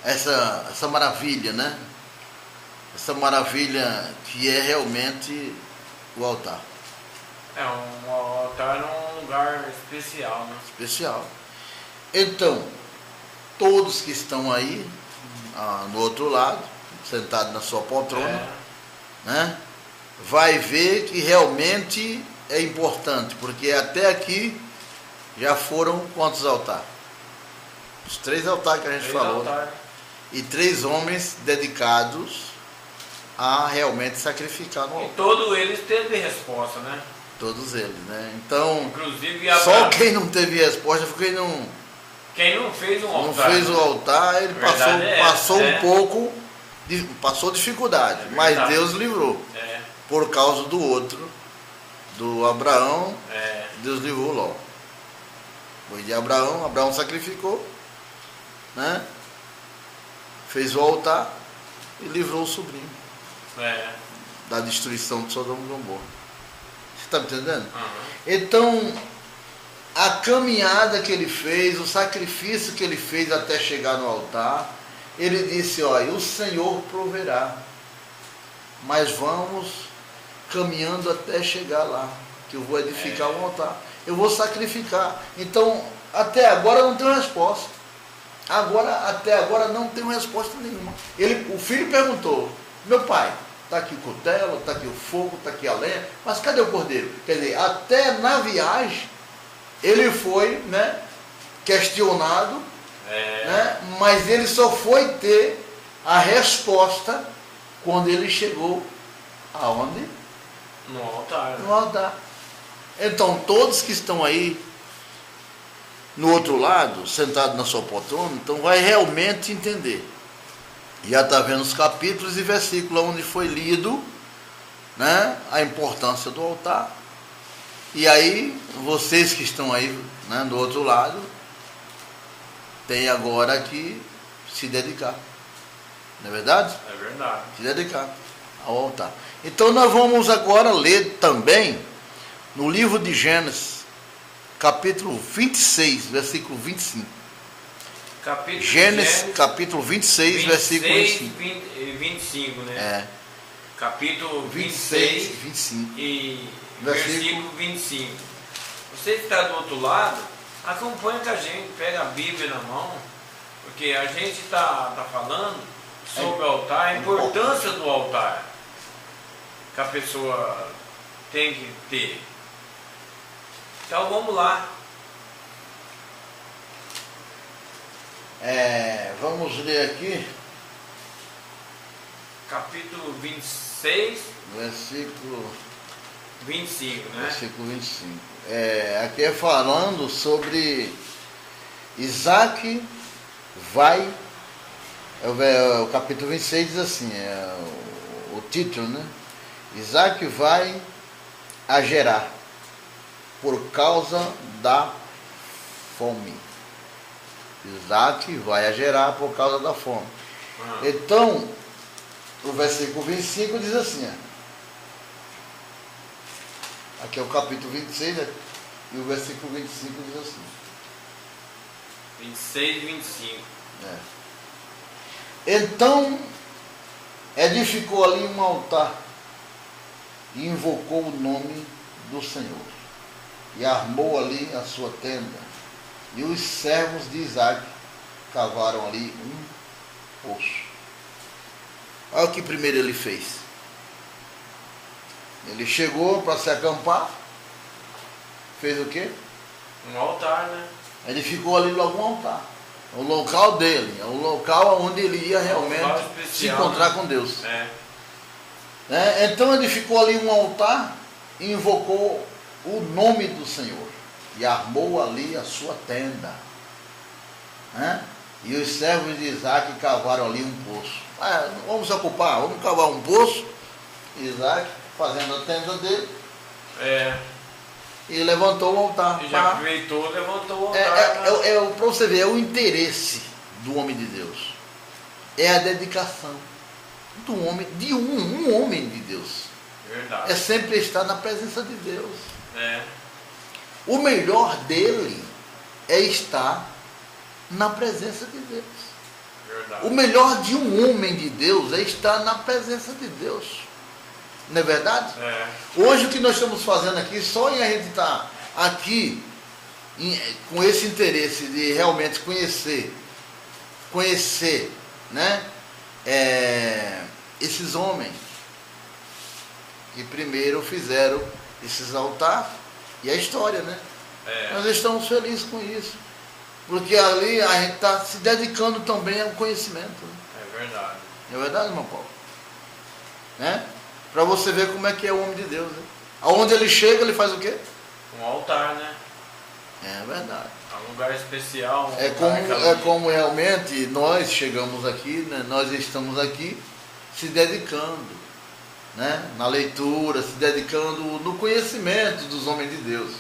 a essa maravilha, né? Essa maravilha que é realmente o altar. Um altar é um lugar especial, né? Especial. Então, todos que estão aí, no outro lado, sentado na sua poltrona, né? Vai ver que realmente é importante, porque até aqui já foram quantos altares? Os 3 altares que a gente falou. Né? E 3 homens dedicados a realmente sacrificar no altar. E todos eles teve resposta, né? Todos eles, né? Então, inclusive só quem não teve resposta foi quem não fez um altar. Não fez o altar, ele passou um pouco, passou dificuldade, mas Deus livrou. Por causa do outro, do Abraão, Deus livrou Ló. Foi de Abraão sacrificou, né? Fez o altar e livrou o sobrinho da destruição de Sodoma e Gomorra. Você está me entendendo? Então, a caminhada que ele fez, o sacrifício que ele fez até chegar no altar, ele disse, olha, o Senhor proverá, mas vamos caminhando até chegar lá, que eu vou edificar um altar, eu vou sacrificar. Então, até agora não tenho resposta. Até agora não tenho resposta nenhuma. O filho perguntou, meu pai, está aqui o cutelo, está aqui o fogo, está aqui a lenha, mas cadê o cordeiro? Quer dizer, até na viagem, ele foi, né, questionado, né, mas ele só foi ter a resposta quando ele chegou aonde? No altar. No altar. Então, todos que estão aí no outro lado, sentado na sua poltrona, então vai realmente entender. Já está vendo os capítulos e versículos onde foi lido, né, a importância do altar. E aí, vocês que estão aí, né, do outro lado, tem agora que se dedicar. Não é verdade? É verdade. Se dedicar ao altar. Então nós vamos agora ler também no livro de Gênesis, capítulo 26, versículo 25. Gênesis, capítulo 26, versículo 25, né? Capítulo 26, 25. E versículo 25. Você que está do outro lado, acompanha com a gente, pega a Bíblia na mão, porque a gente está falando sobre o altar, a importância do altar que a pessoa tem que ter. Então vamos lá. Vamos ler aqui. Capítulo 26. Versículo 25, né? Versículo 25. Aqui é falando sobre Isaac vai. O capítulo 26 diz assim, o título, né? Isaac vai a Gerar por causa da fome. Isaac vai a Gerar por causa da fome. Então, o versículo 25 diz assim, aqui é o capítulo 26, né? E o versículo 25 diz assim. 26 e 25. Então, edificou ali um altar e invocou o nome do Senhor. E armou ali a sua tenda. E os servos de Isaac cavaram ali um poço. Olha o que primeiro ele fez. Ele chegou para se acampar. Fez o quê? Um altar, né? Ele ficou ali logo um altar. O local dele, é o local onde ele ia realmente se encontrar com Deus. Então ele ficou ali um altar e invocou o nome do Senhor. E armou ali a sua tenda. E os servos de Isaac cavaram ali um poço. Vamos se ocupar, vamos cavar um poço. Isaac fazendo a tenda dele. E levantou o altar. E já aproveitou, levantou o altar. Para você ver, é o interesse do homem de Deus. É a dedicação do homem, de um homem de Deus. Verdade. É sempre estar na presença de Deus. O melhor dele é estar na presença de Deus. Verdade. O melhor de um homem de Deus é estar na presença de Deus. Não é verdade? É. Hoje o que nós estamos fazendo aqui, só em a gente estar aqui com esse interesse de realmente conhecer, né, esses homens que primeiro fizeram esses altares e a história, né? Nós estamos felizes com isso, porque ali a gente está se dedicando também ao conhecimento. Né? É verdade. Não é verdade, irmão Paulo? Né? Para você ver como é que é o homem de Deus. Né? Aonde ele chega, ele faz o quê? Um altar, né? É verdade. É um lugar especial. Como realmente nós chegamos aqui, né? Nós estamos aqui se dedicando, né? Na leitura, se dedicando no conhecimento dos homens de Deus.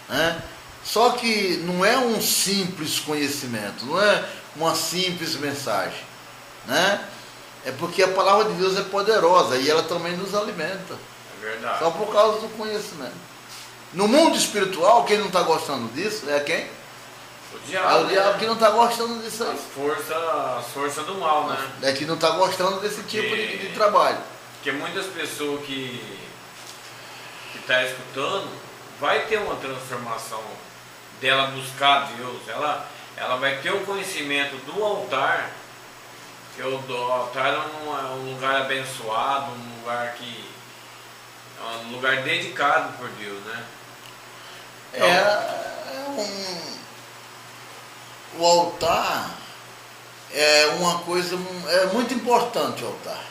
Né? Só que não é um simples conhecimento, não é uma simples mensagem, né? É porque a palavra de Deus é poderosa e ela também nos alimenta. É verdade. Só por causa do conhecimento. No mundo espiritual, quem não está gostando disso é quem? O diabo. É o diabo que não está gostando disso aí. As forças do mal, né? É que não está gostando desse tipo de trabalho. Porque muitas pessoas que está escutando, vai ter uma transformação dela buscar Deus. Ela vai ter um conhecimento do altar, que o altar é um lugar abençoado, um lugar que é um lugar dedicado por Deus, né? Então, o altar é uma coisa, é muito importante o altar.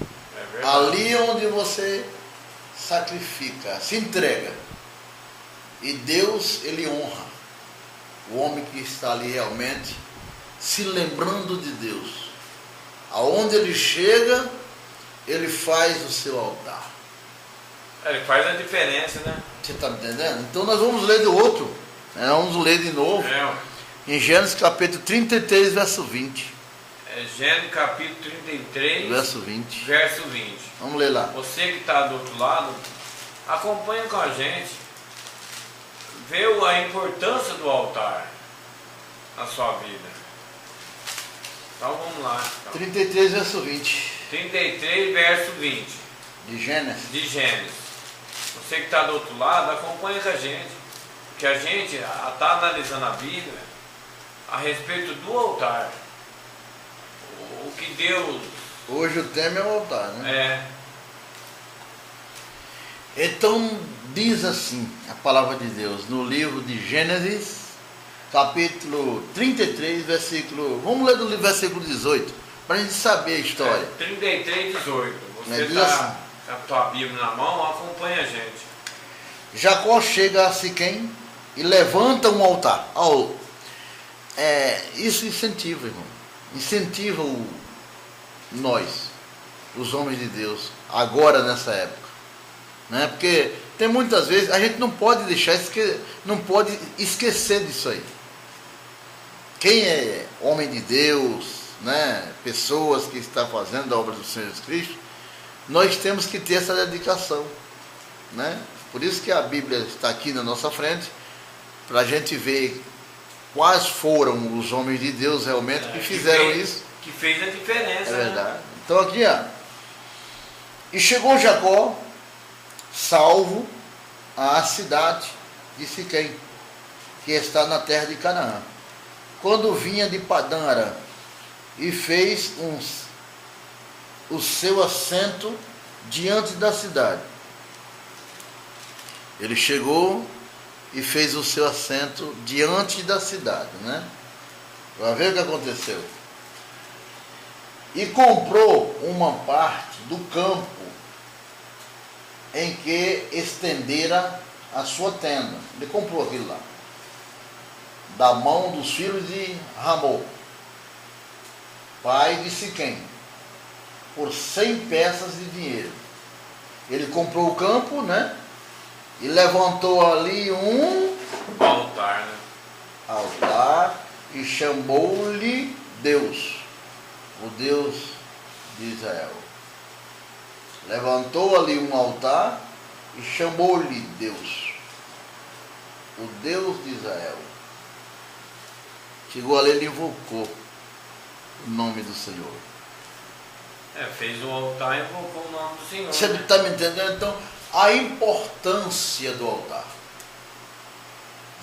É verdade. Ali onde você sacrifica, se entrega. E Deus, ele honra o homem que está ali realmente se lembrando de Deus. Aonde ele chega, ele faz o seu altar. Ele faz a diferença, né? Você está me entendendo? Então nós vamos ler do outro. Né? Vamos ler de novo. Em Gênesis capítulo 33, verso 20. Gênesis capítulo 33, verso 20. Verso 20. Vamos ler lá. Você que está do outro lado, acompanha com a gente. Vê a importância do altar na sua vida. Então vamos lá. Então. 33, verso 20. 33, verso 20. De Gênesis. De Gênesis. Você que está do outro lado, acompanha com a gente. Porque a gente está analisando a Bíblia a respeito do altar. O que Deus... Hoje o tema é o altar, né? Então diz assim a palavra de Deus no livro de Gênesis, capítulo 33, versículo... Vamos ler do versículo 18, para a gente saber a história. 33, 18. Você diz está assim, com a tua Bíblia na mão, acompanha a gente. Jacó chega a Siquém e levanta um altar. Isso incentiva, irmão. Incentiva nós, os homens de Deus, agora nessa época. Né? Porque tem muitas vezes, a gente não pode deixar, não pode esquecer disso aí. Quem é homem de Deus, né? Pessoas que estão fazendo a obra do Senhor Jesus Cristo, nós temos que ter essa dedicação. Né? Por isso que a Bíblia está aqui na nossa frente, para a gente ver quais foram os homens de Deus realmente que fizeram isso. Que fez a diferença. É verdade. Né? Então aqui, ó. E chegou Jacó, salvo, à cidade de Siquém, que está na terra de Canaã, quando vinha de Padã Arã, e fez o seu assento diante da cidade. Ele chegou e fez o seu assento diante da cidade, né? Vai ver o que aconteceu. E comprou uma parte do campo em que estendera a sua tenda. Ele comprou aquilo lá, da mão dos filhos de Ramô, pai de Siquém, por 100 peças de dinheiro. Ele comprou o campo, né? E levantou ali um altar, né? Altar, e chamou-lhe Deus, o Deus de Israel. Levantou ali um altar e chamou-lhe Deus, o Deus de Israel. Chegou ali, ele invocou o nome do Senhor. Fez um altar e invocou o nome do Senhor. Você está me entendendo? Então, a importância do altar.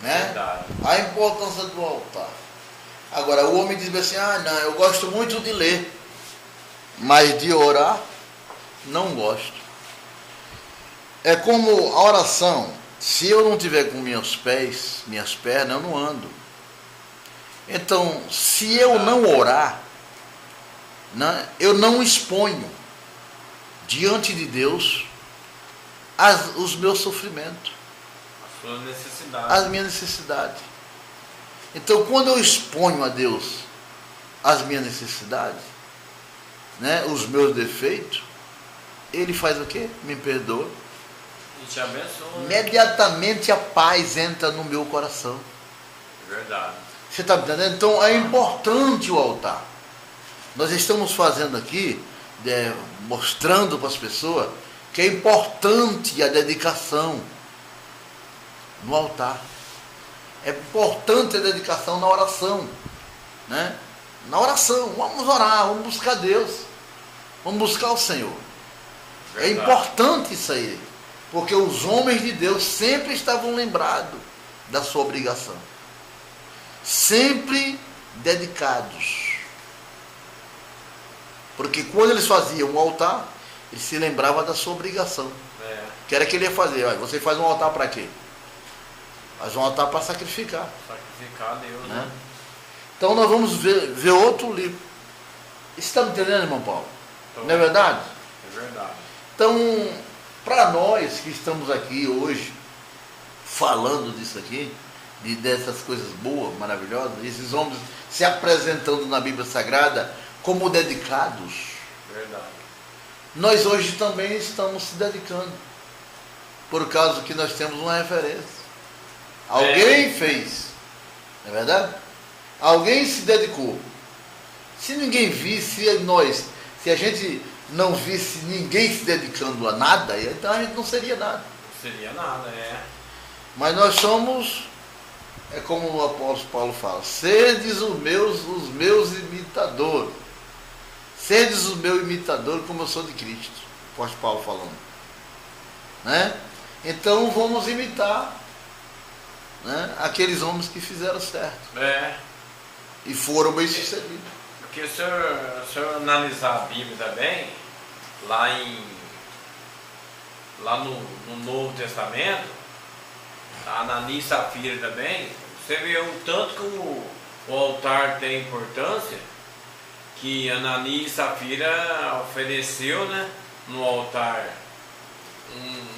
Né? Verdade. A importância do altar. Agora, o homem diz assim, não, eu gosto muito de ler, mas de orar, não gosto. É como a oração, se eu não tiver com meus pés, minhas pernas, eu não ando. Então, se eu não orar, né, eu não exponho diante de Deus os meus sofrimentos, as minhas necessidades. Então, quando eu exponho a Deus as minhas necessidades, né, os meus defeitos, Ele faz o quê? Me perdoa. E te abençoa. Imediatamente a paz entra no meu coração. Verdade. Você está entendendo? Então é importante o altar. Nós estamos fazendo aqui, mostrando para as pessoas que é importante a dedicação no altar. É importante a dedicação na oração, né? Na oração, vamos orar, vamos buscar Deus, vamos buscar o Senhor. Verdade. É importante isso aí, porque os homens de Deus sempre estavam lembrados da sua obrigação, sempre dedicados, porque quando eles faziam o altar, eles se lembravam da sua obrigação, que era que ele ia fazer. Olha, você faz um altar para quê? Faz um altar para sacrificar. Sacrificar a Deus, né? Então nós vamos ver outro livro. Você está me entendendo, irmão Paulo? Não é verdade? É verdade. Então, para nós que estamos aqui hoje, falando disso aqui, dessas coisas boas, maravilhosas, esses homens se apresentando na Bíblia Sagrada como dedicados. Verdade. Nós hoje também estamos se dedicando, por causa que nós temos uma referência. Alguém fez, não é verdade? Alguém se dedicou. Se ninguém visse se a gente não visse ninguém se dedicando a nada, então a gente não seria nada. Não seria nada, Mas nós somos, é como o apóstolo Paulo fala, sedes os meus imitadores. Sedes o meu imitador como eu sou de Cristo. O apóstolo Paulo falando. Né? Então vamos imitar, né, aqueles homens que fizeram certo. E foram bem sucedidos. Porque se eu analisar a Bíblia também, lá no Novo Testamento, a Ananias e Safira também, você vê o tanto que o altar tem importância, que Ananias e Safira ofereceu, né, no altar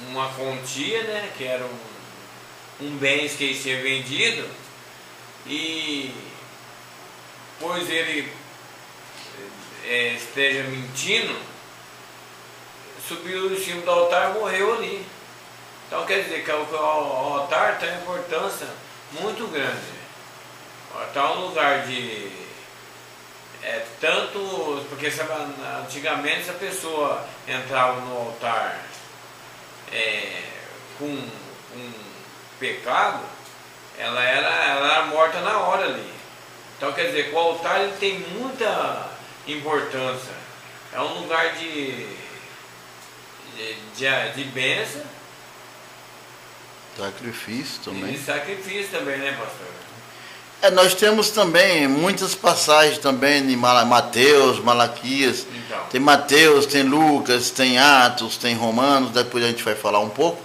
uma quantia, né, que era um bem que ele tinha vendido, e pois ele esteja mentindo, subiu em cima do altar e morreu ali. Então quer dizer que o altar tem uma importância muito grande. Está um lugar de tanto, porque antigamente se a pessoa entrava no altar com pecado, ela era morta na hora ali. Então quer dizer que o altar ele tem muita importância. É um lugar de bênção. Sacrifício também. E sacrifício também, né, pastor? Nós temos também muitas passagens também em Mateus, Malaquias. Então. Tem Mateus, tem Lucas, tem Atos, tem Romanos, depois a gente vai falar um pouco.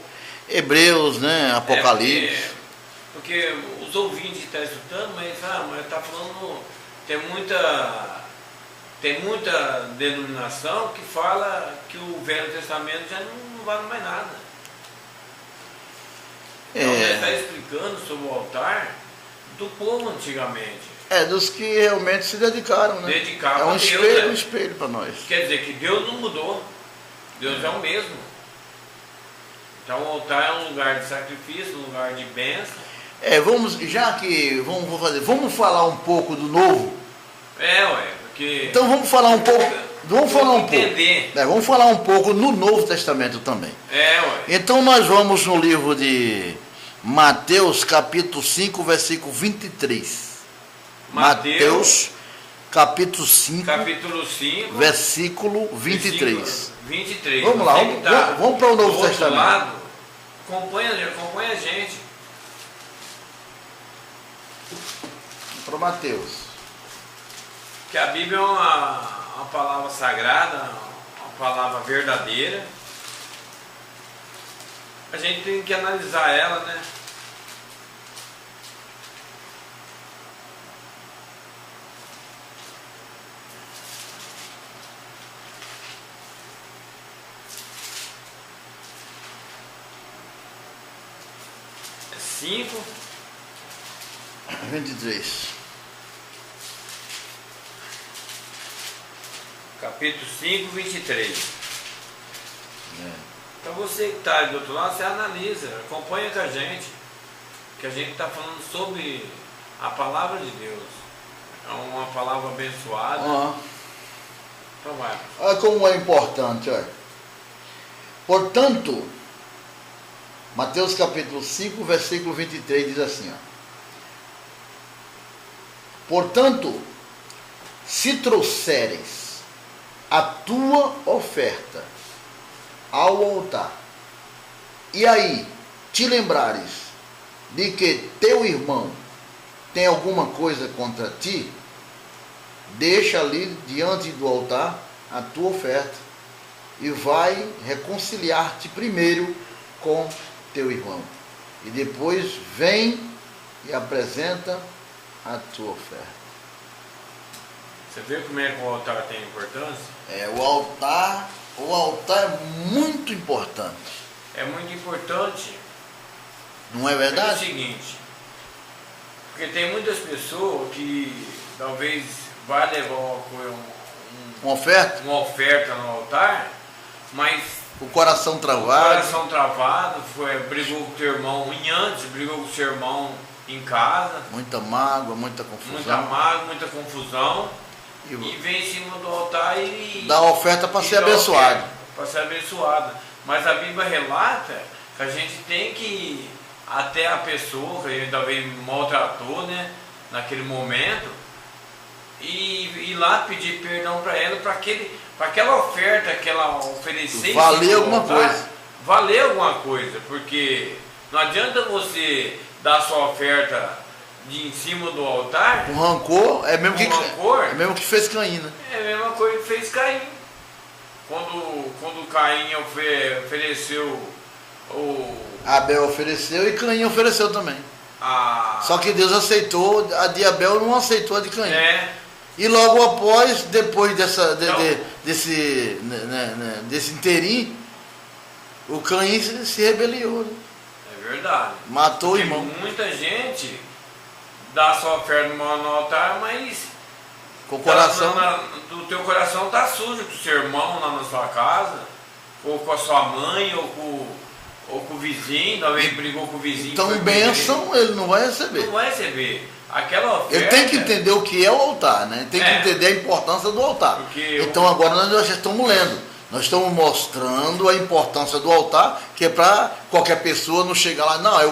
Hebreus, né? Apocalipse. Porque os ouvintes que estão escutando, mas está falando, tem muita denominação que fala que o Velho Testamento já não vale mais nada. Então ele está explicando sobre o altar do povo antigamente. Dos que realmente se dedicaram, né? Dedicaram é um a Deus, espelho, né? um espelho para nós. Quer dizer que Deus não mudou. Deus é o mesmo. Então o altar é um lugar de sacrifício, um lugar de bênção. Vamos falar um pouco do novo. Porque... Então vamos falar um pouco. Vamos falar um pouco no Novo Testamento também. Então nós vamos no livro de Mateus, capítulo 5, versículo 23. Mateus capítulo 5, versículo 23. 23. Vamos lá, vamos para o Novo Testamento. Lado, acompanha a gente. Para Mateus. Que a Bíblia é uma palavra sagrada, uma palavra verdadeira. A gente tem que analisar ela, né? É 5, 23. Capítulo 5, 23. Então você que está do outro lado, você analisa, acompanha com a gente, que a gente está falando sobre a palavra de Deus. É uma palavra abençoada. Então vai. Olha como é importante, olha. Portanto, Mateus capítulo 5, versículo 23 diz assim, ó. Portanto, se trouxeres a tua oferta ao altar, e aí te lembrares de que teu irmão tem alguma coisa contra ti, deixa ali diante do altar a tua oferta e vai reconciliar-te primeiro com teu irmão, e depois vem e apresenta a tua oferta. Você vê como é que o altar tem importância? O altar é muito importante. É muito importante. Não é verdade? É o seguinte, porque tem muitas pessoas que talvez vai levar uma oferta no altar, mas o coração travado, brigou com o teu irmão brigou com o seu irmão em casa. Muita mágoa, muita confusão. E vem em cima do altar e dá oferta para ser abençoado. Para ser abençoada. Mas a Bíblia relata que a gente tem que ir até a pessoa que a gente talvez maltratou, né, naquele momento, e ir lá pedir perdão para ela, para aquela oferta que ela oferecesse. Valer alguma coisa. Valer alguma coisa, porque não adianta você dar sua oferta em cima do altar. O rancor é mesmo que fez Caim, né? É a mesma coisa que fez Caim. Quando Caim ofereceu, Abel ofereceu e Caim ofereceu também. Só que Deus aceitou, a de Abel não aceitou a de Caim. E logo após, depois desse interim, o Caim se rebeliou. Né? É verdade. Matou o irmão. Muita gente dá sua oferta no altar, mas com o coração, do teu coração está sujo com o seu irmão lá na sua casa, ou com a sua mãe, ou com o vizinho, talvez brigou com o vizinho. Então bênção ele não vai receber. Não vai receber. Aquela oferta, ele tem que entender o que é o altar, né? Tem que entender a importância do altar. Então agora nós já estamos lendo. Nós estamos mostrando a importância do altar, que é para qualquer pessoa não chegar lá, não, eu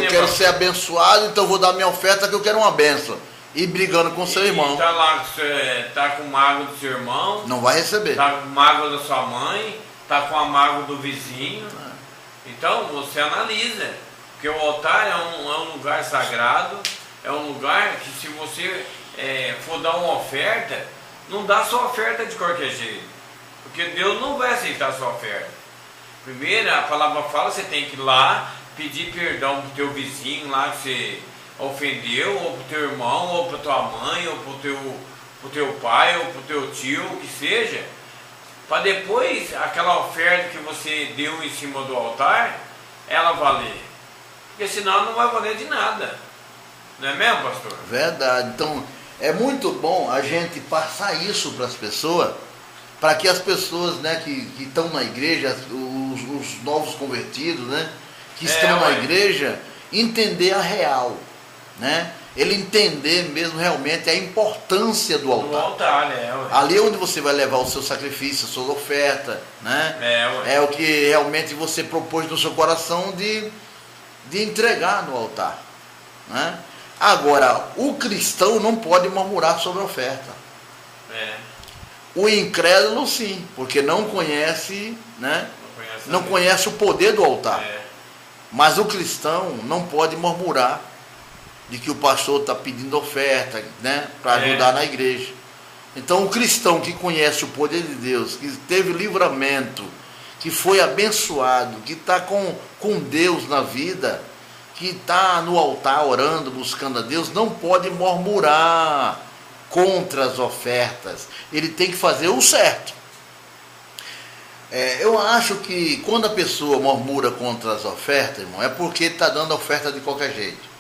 quero ser abençoado, então eu vou dar minha oferta que eu quero uma bênção. E brigando com seu irmão. Está lá, está com mágoa do seu irmão. Não vai receber. Está com mágoa da sua mãe, está com a mágoa do vizinho. Então você analisa, porque o altar é um lugar sagrado, é um lugar que se você for dar uma oferta, não dá sua oferta de qualquer jeito. Porque Deus não vai aceitar a sua oferta. Primeiro, a palavra fala, você tem que ir lá pedir perdão para o teu vizinho lá que você ofendeu, ou para o teu irmão, ou para tua mãe, ou para o teu pai, ou para o teu tio, o que seja, para depois aquela oferta que você deu em cima do altar, ela valer. Porque senão não vai valer de nada. Não é mesmo, pastor? Verdade. Então, é muito bom a gente passar isso para as pessoas, para que as pessoas, né, que estão na igreja, os novos convertidos, né, que estão na igreja, entender a real, né? Ele entender mesmo realmente a importância do altar. Do altar, Ali é onde você vai levar o seu sacrifício, a sua oferta, né? É o que realmente você propôs no seu coração de entregar no altar, né? Agora, o cristão não pode murmurar sobre a oferta. O incrédulo sim, porque não conhece, né? Não conhece o poder do altar. Mas o cristão não pode murmurar de que o pastor está pedindo oferta, né? Para ajudar na igreja. Então o cristão que conhece o poder de Deus, que teve livramento, que foi abençoado, que está com Deus na vida, que está no altar orando, buscando a Deus, não pode murmurar contra as ofertas. Ele tem que fazer o certo. Eu acho que quando a pessoa murmura contra as ofertas, irmão, é porque está dando oferta de qualquer jeito.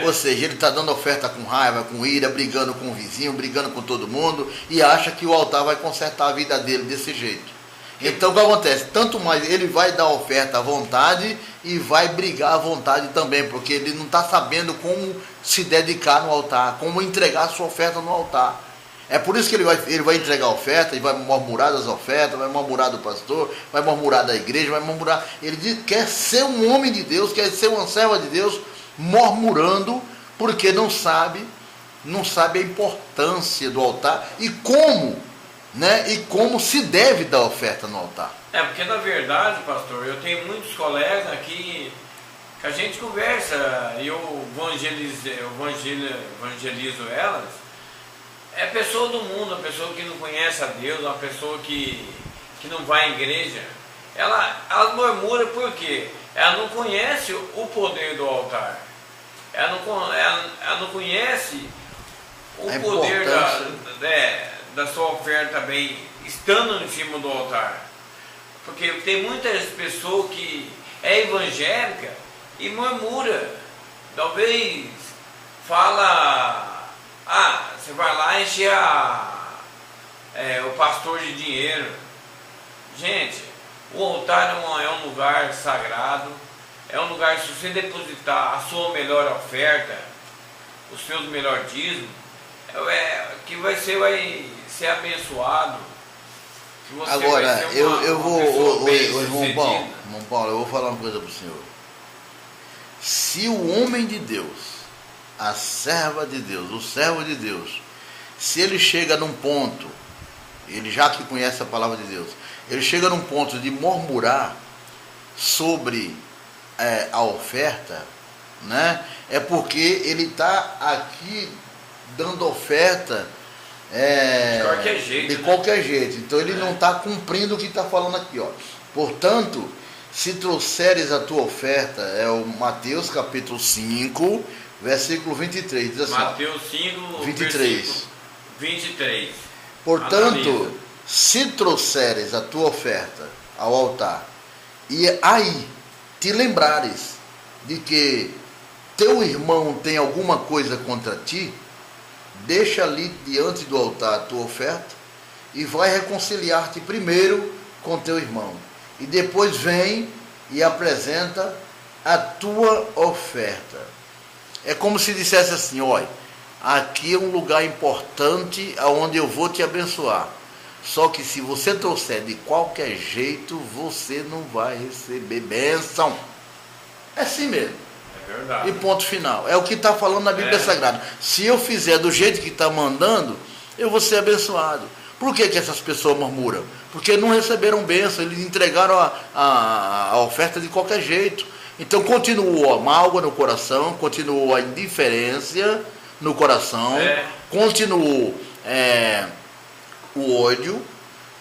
Ou seja, ele está dando oferta com raiva, com ira, brigando com o vizinho, brigando com todo mundo, e acha que o altar vai consertar a vida dele desse jeito. Então o que acontece? Tanto mais ele vai dar oferta à vontade e vai brigar à vontade também, porque ele não está sabendo como se dedicar no altar, como entregar a sua oferta no altar. É por isso que ele vai entregar a oferta e vai murmurar das ofertas, vai murmurar do pastor, vai murmurar da igreja, vai murmurar. Ele quer ser um homem de Deus, quer ser uma serva de Deus, murmurando, porque não sabe a importância do altar e como, né? E como se deve dar oferta no altar. Porque na verdade, pastor, eu tenho muitos colegas aqui que a gente conversa e eu evangelizo elas. É pessoa do mundo, a pessoa que não conhece a Deus, uma pessoa que não vai à igreja. Ela murmura por quê? Ela não conhece o poder do altar. Ela não conhece o poder da sua oferta bem estando em cima do altar. Porque tem muitas pessoas que é evangélica e murmura. Talvez fala... você vai lá e encher o pastor de dinheiro. Gente, o altar é um lugar sagrado, é um lugar, se você depositar a sua melhor oferta, os seus melhores dízimos, que vai ser abençoado. Agora, eu vou, irmão Paulo, eu vou falar uma coisa para o senhor. Se o homem de Deus, a serva de Deus, o servo de Deus, se ele chega num ponto, ele já que conhece a palavra de Deus, ele chega num ponto de murmurar sobre a oferta, né? É porque ele está aqui dando oferta de qualquer jeito. Então ele não está cumprindo o que está falando aqui, ó. Portanto, se trouxeres a tua oferta, é o Mateus capítulo 5, versículo 23, diz assim, Mateus 5, 23. Portanto, Analisa. se trouxeres a tua oferta ao altar, e aí te lembrares de que teu irmão tem alguma coisa contra ti, deixa ali diante do altar a tua oferta e vai reconciliar-te primeiro com teu irmão. E depois vem e apresenta a tua oferta. É como se dissesse assim, olha, aqui é um lugar importante onde eu vou te abençoar. Só que se você trouxer de qualquer jeito, você não vai receber bênção. É assim mesmo. É verdade. E ponto final. É o que está falando na Bíblia Sagrada. Se eu fizer do jeito que está mandando, eu vou ser abençoado. Por que essas pessoas murmuram? Porque não receberam bênção, eles entregaram a oferta de qualquer jeito. Então continuou a mágoa no coração, continuou a indiferença no coração, continuou o ódio,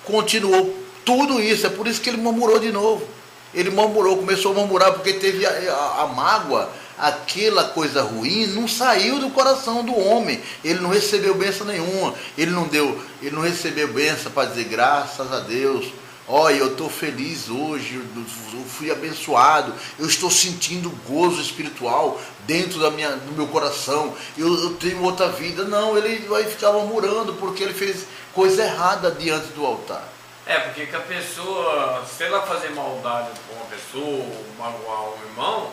continuou tudo isso. É por isso que ele murmurou de novo. Ele murmurou, começou a murmurar porque teve a mágoa, aquela coisa ruim não saiu do coração do homem. Ele não recebeu bênção nenhuma. Ele não recebeu bênção para dizer graças a Deus. Olha, eu estou feliz hoje, eu fui abençoado, eu estou sentindo gozo espiritual dentro do meu coração, eu tenho outra vida. Não, ele vai ficar murmurando porque ele fez coisa errada diante do altar. Porque que a pessoa, se ela fazer maldade com uma pessoa, ou magoar um irmão,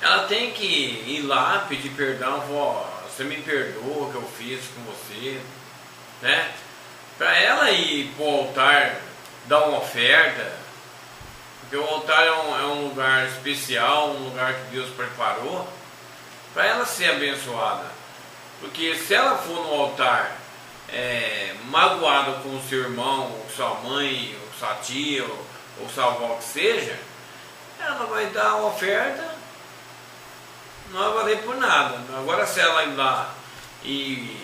ela tem que ir lá pedir perdão, você me perdoa o que eu fiz com você, né? Para ela ir para o altar, dar uma oferta, porque o altar é um lugar especial, um lugar que Deus preparou, para ela ser abençoada. Porque se ela for no altar magoada com o seu irmão, ou sua mãe, ou sua tia, ou sua avó que seja, ela vai dar uma oferta, não vai valer por nada. Agora, se ela ir lá e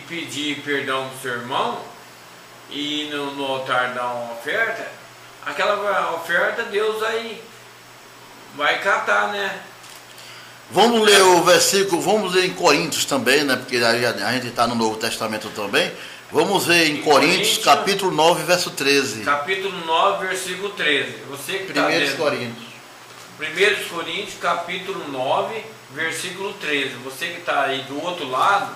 pedir perdão do seu irmão, e ir no altar dar uma oferta, aquela oferta Deus vai catar, né? Vamos ler o versículo, vamos ler em Coríntios também, né? Porque a gente está no Novo Testamento também. Vamos ver em Coríntios, capítulo 9, verso 13. Capítulo 9, versículo 13. Você que está lendo. Coríntios. 1 Coríntios, capítulo 9, versículo 13. Você que está aí do outro lado,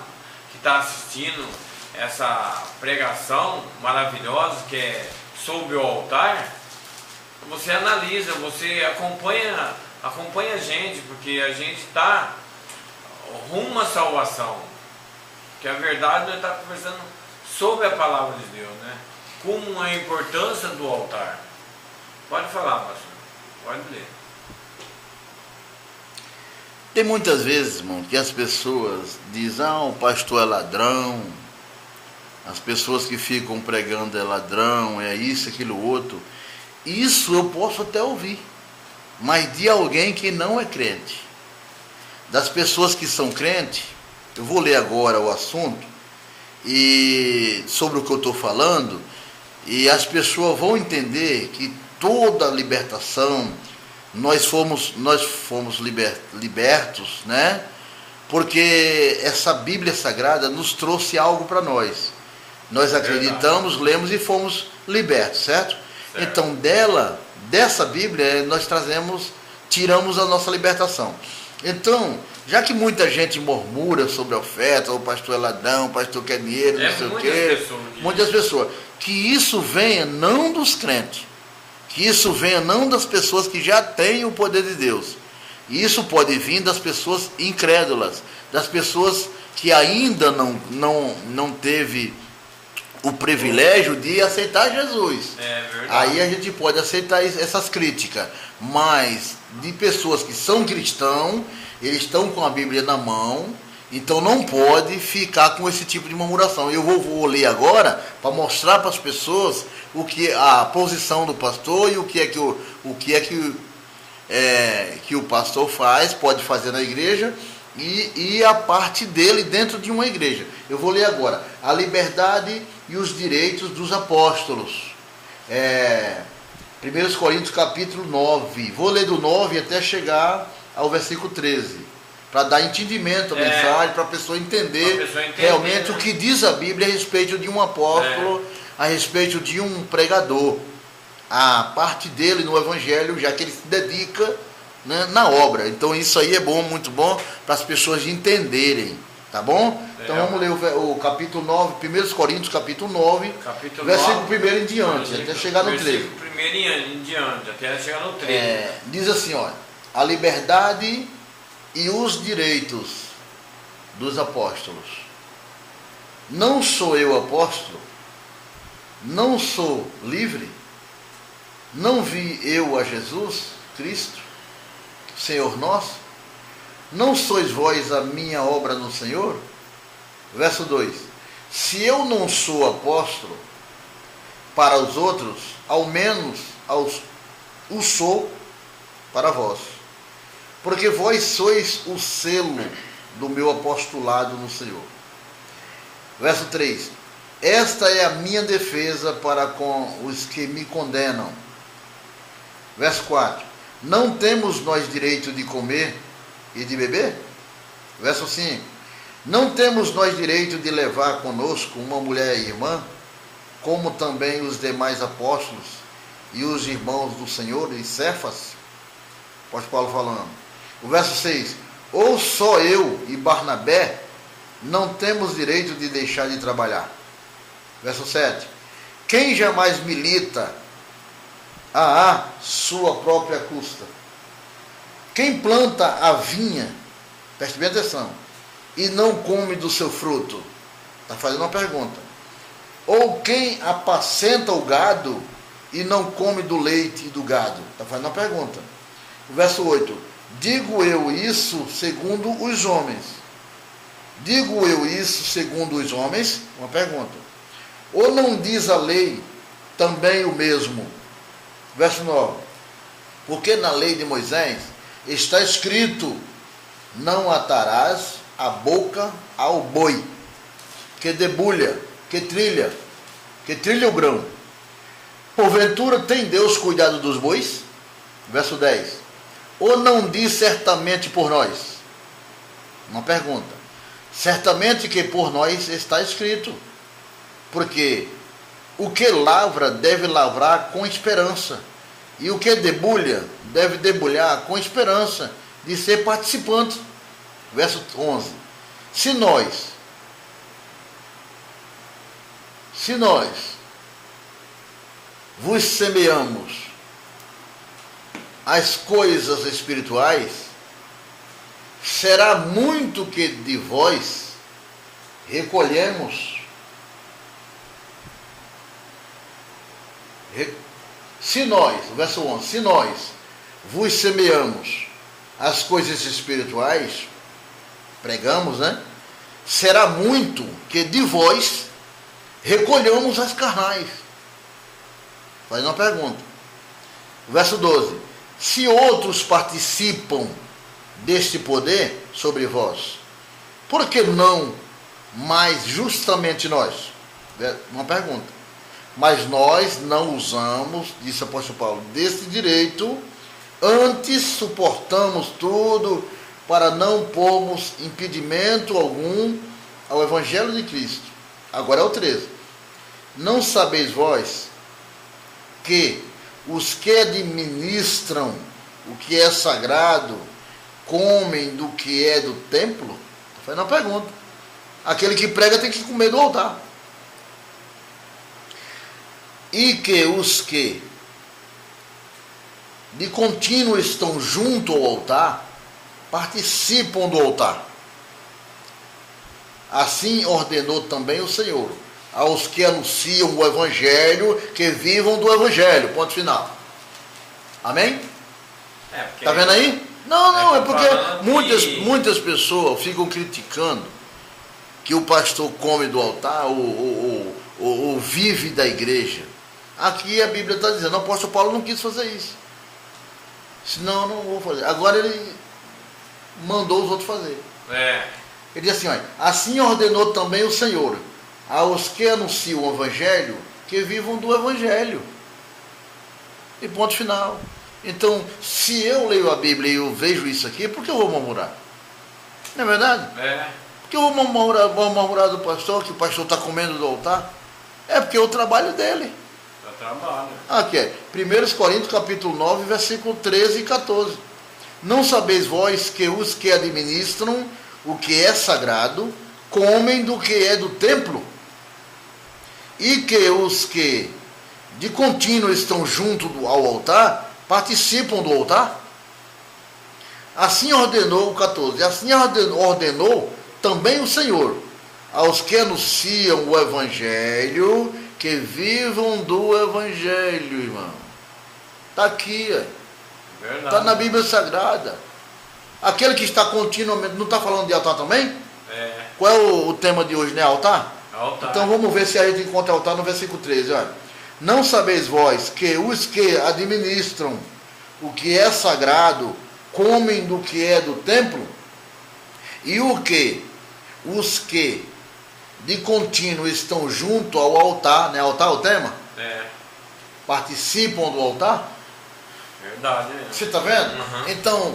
que está assistindo essa pregação maravilhosa que é sobre o altar, você analisa, você acompanha a gente, porque a gente está rumo à salvação. Que a verdade nós estamos conversando sobre a palavra de Deus, né? Como a importância do altar. Pode falar, pastor. Pode ler. Tem muitas vezes, irmão, que as pessoas dizem, o pastor é ladrão, as pessoas que ficam pregando é ladrão, é isso, aquilo, outro. Isso eu posso até ouvir, mas de alguém que não é crente. Das pessoas que são crentes, eu vou ler agora o assunto, e sobre o que eu estou falando, e as pessoas vão entender que toda libertação, nós fomos libertos, né? Porque essa Bíblia Sagrada nos trouxe algo para nós. Nós acreditamos, lemos e fomos libertos, certo? Então, dessa Bíblia, nós tiramos a nossa libertação. Então, já que muita gente murmura sobre a oferta, o pastor é ladrão, o pastor quer dinheiro, não sei o quê, muitas pessoas, que isso venha não dos crentes, que isso venha não das pessoas que já têm o poder de Deus. Isso pode vir das pessoas incrédulas, das pessoas que ainda não teve o privilégio de aceitar Jesus. É verdade. Aí a gente pode aceitar essas críticas, mas de pessoas que são cristãos, eles estão com a Bíblia na mão, então não pode ficar com esse tipo de murmuração. Eu vou ler agora para mostrar para as pessoas o que a posição do pastor e o que é que o pastor pode fazer na igreja e a parte dele dentro de uma igreja. Eu vou ler agora a liberdade e os direitos dos apóstolos. 1 Coríntios capítulo 9. Vou ler do 9 até chegar ao versículo 13, para dar entendimento à mensagem, para a pessoa entender realmente, né, o que diz a Bíblia a respeito de um apóstolo, a respeito de um pregador, a parte dele no Evangelho, já que ele se dedica, né, na obra. Então isso aí é bom, muito bom, para as pessoas entenderem, tá bom? Então vamos ler o capítulo 9, 1 Coríntios capítulo 9, versículo 1 em diante, até chegar no 13. Versículo 1 em diante, até chegar no 13. Diz assim, olha, a liberdade e os direitos dos apóstolos. Não sou eu apóstolo? Não sou livre? Não vi eu a Jesus Cristo, Senhor nosso? Não sois vós a minha obra no Senhor? Verso 2. Se eu não sou apóstolo para os outros, ao menos o sou para vós. Porque vós sois o selo do meu apostolado no Senhor. Verso 3. Esta é a minha defesa para com os que me condenam. Verso 4. Não temos nós direito de comer e de beber? Verso 5. Não temos nós direito de levar conosco uma mulher irmã, como também os demais apóstolos e os irmãos do Senhor e Cefas? Apóstolo Paulo falando. O verso 6. Ou só eu e Barnabé não temos direito de deixar de trabalhar? Verso 7. Quem jamais milita a sua própria custa? Quem planta a vinha, preste bem atenção, e não come do seu fruto? Está fazendo uma pergunta. Ou quem apacenta o gado e não come do leite do gado? Está fazendo uma pergunta. O verso 8. digo eu isso segundo os homens. Digo eu isso segundo os homens? Uma pergunta. Ou não diz a lei também o mesmo? Verso 9. Porque na lei de Moisés está escrito: não atarás a boca ao boi, que debulha, que trilha o grão. Porventura tem Deus cuidado dos bois? Verso 10. Ou não diz certamente por nós? Uma pergunta. Certamente que por nós está escrito. Porque o que lavra deve lavrar com esperança. E o que debulha deve debulhar com esperança de ser participante. Verso 11. Se nós vos semeamos as coisas espirituais, será muito que de vós recolhemos. Se nós, verso 11, se nós vos semeamos as coisas espirituais, pregamos, né? Será muito que de vós recolhamos as carnais. Faz uma pergunta. Verso 12. Se outros participam deste poder sobre vós, por que não mais justamente nós? Uma pergunta. Mas nós não usamos, disse o apóstolo Paulo, desse direito, antes suportamos tudo para não pormos impedimento algum ao Evangelho de Cristo. Agora é o 13. Não sabeis vós que os que administram o que é sagrado comem do que é do templo? Foi uma pergunta. Aquele que prega tem que comer do altar. E que os que de contínuo estão junto ao altar participam do altar. Assim ordenou também o Senhor aos que anunciam o Evangelho, que vivam do Evangelho. Ponto final. Amém? Está vendo aí? Não, é porque muitas pessoas ficam criticando que o pastor come do altar ou vive da igreja. Aqui a Bíblia está dizendo, o apóstolo Paulo não quis fazer isso. Senão eu não vou fazer. Agora ele mandou os outros fazer. Ele diz assim, olha, assim ordenou também o Senhor aos que anunciam o Evangelho, que vivam do Evangelho. E ponto final. Então, se eu leio a Bíblia e eu vejo isso aqui, por que eu vou murmurar? Não é verdade? Por que eu vou murmurar do pastor, que o pastor está comendo do altar? É porque é o trabalho dele. Aqui é 1 Coríntios capítulo 9, versículo 13 e 14. Não sabeis vós que os que administram o que é sagrado comem do que é do templo? E que os que de contínuo estão junto ao altar participam do altar? Assim ordenou o 14. Assim ordenou também o Senhor aos que anunciam o Evangelho, que vivam do Evangelho, irmão. Está aqui, está na Bíblia Sagrada. Aquele que está continuamente, não está falando de altar também? Qual é o tema de hoje, né? Altar? Altar. Então vamos ver se a gente encontra altar no versículo 13. Olha. Não sabeis vós que os que administram o que é sagrado comem do que é do templo? E os que de contínuo estão junto ao altar, né? Altar é o tema? Participam do altar? Verdade. Você está vendo? Então,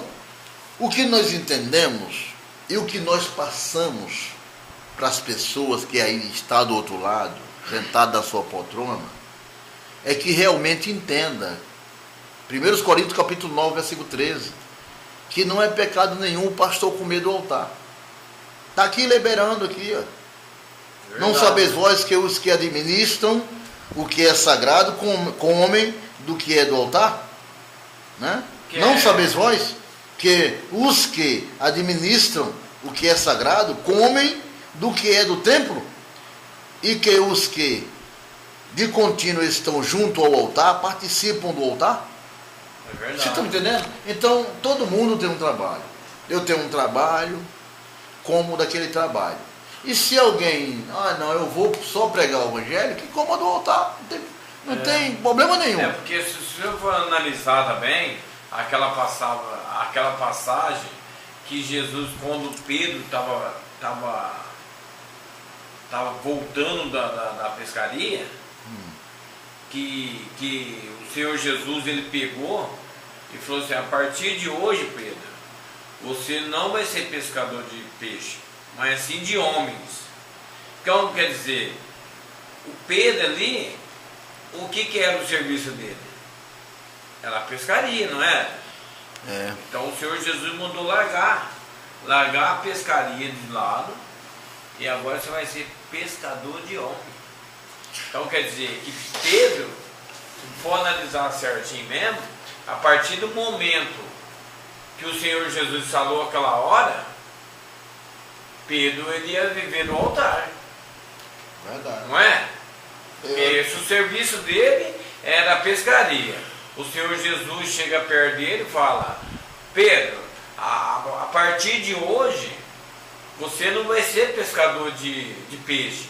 o que nós entendemos e o que nós passamos para as pessoas que aí estão do outro lado, sentado da sua poltrona, é que realmente entenda. 1 Coríntios capítulo 9, versículo 13, que não é pecado nenhum o pastor comer do altar. Está aqui liberando aqui, ó. Não sabeis vós que os que administram o que é sagrado comem do que é do altar? Né? Não sabeis vós que os que administram o que é sagrado comem do que é do templo? E que os que de contínuo estão junto ao altar participam do altar? É verdade. Você está me entendendo? Então, todo mundo tem um trabalho. Eu tenho um trabalho como daquele trabalho. E se alguém, não, eu vou só pregar o evangelho, que coma do altar. Não tem problema nenhum. É porque se você for analisar também, aquela passagem que Jesus, quando Pedro estava voltando da pescaria, que o Senhor Jesus ele pegou e falou assim: a partir de hoje, Pedro, você não vai ser pescador de peixe, mas sim de homens. Então, quer dizer, o Pedro ali, o que era o serviço dele? Era a pescaria, não é? Então o Senhor Jesus mandou largar a pescaria de lado, e agora você vai ser pescador de homens. Então quer dizer que Pedro, se for analisar certinho mesmo, a partir do momento que o Senhor Jesus falou aquela hora, Pedro ele ia viver no altar. Verdade. Não é? Porque se o serviço dele era a pescaria, o Senhor Jesus chega perto dele e fala: Pedro, a partir de hoje você não vai ser pescador de peixe,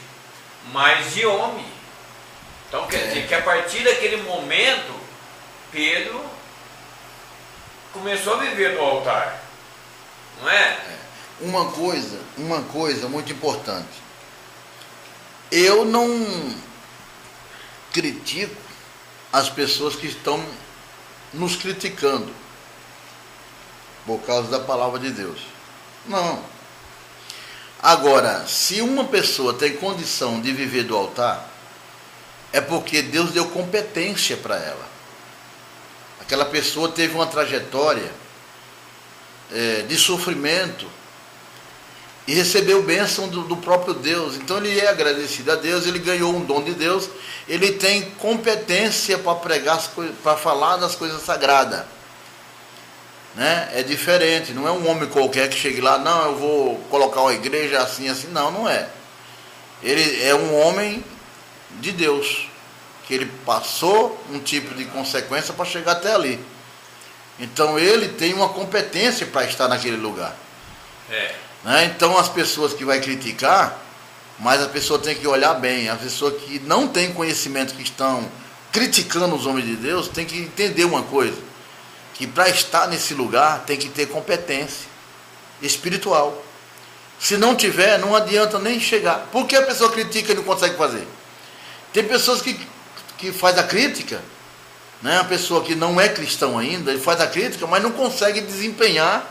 mas de homem. Então quer dizer que a partir daquele momento Pedro começou a viver no altar, não é? Uma coisa muito importante. Eu não critico as pessoas que estão nos criticando por causa da palavra de Deus. Não. Agora, se uma pessoa tem condição de viver do altar, é porque Deus deu competência para ela. Aquela pessoa teve uma trajetória de sofrimento e recebeu bênção do próprio Deus. Então ele é agradecido a Deus, ele ganhou um dom de Deus, ele tem competência para pregar, para falar das coisas sagradas. Né? É diferente, não é um homem qualquer que chegue lá, não, eu vou colocar uma igreja assim, assim. Não, não é. Ele é um homem de Deus, que ele passou um tipo de consequência para chegar até ali. Então ele tem uma competência para estar naquele lugar. Né? Então as pessoas que vai criticar, mas a pessoa tem que olhar bem. A pessoa que não tem conhecimento, que estão criticando os homens de Deus, tem que entender uma coisa, que para estar nesse lugar tem que ter competência espiritual. Se não tiver, não adianta nem chegar. Por que a pessoa critica e não consegue fazer? Tem pessoas que faz a crítica, né? A pessoa que não é cristão ainda, ele faz a crítica, mas não consegue desempenhar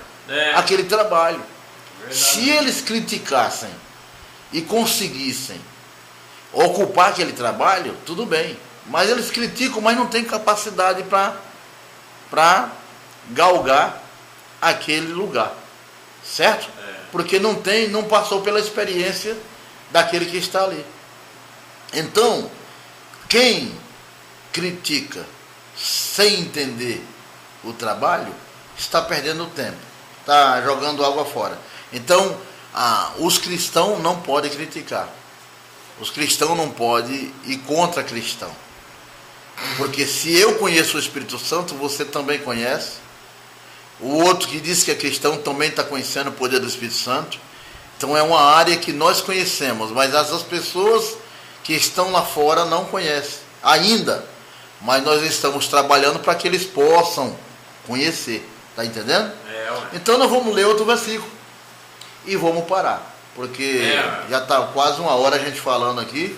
aquele trabalho. Verdade. Se eles criticassem e conseguissem ocupar aquele trabalho, tudo bem. Mas eles criticam, mas não têm capacidade para galgar aquele lugar, certo? Porque não passou pela experiência daquele que está ali. Então, quem critica sem entender o trabalho está perdendo tempo, está jogando água fora. Então, os cristãos não podem criticar. Os cristãos não podem ir contra cristão. Porque se eu conheço o Espírito Santo, você também conhece. O outro que diz que é cristão também está conhecendo o poder do Espírito Santo. Então é uma área que nós conhecemos, mas as pessoas que estão lá fora não conhecem ainda. Mas nós estamos trabalhando para que eles possam conhecer. Está entendendo? Então nós vamos ler outro versículo e vamos parar. Porque já está quase uma hora a gente falando aqui,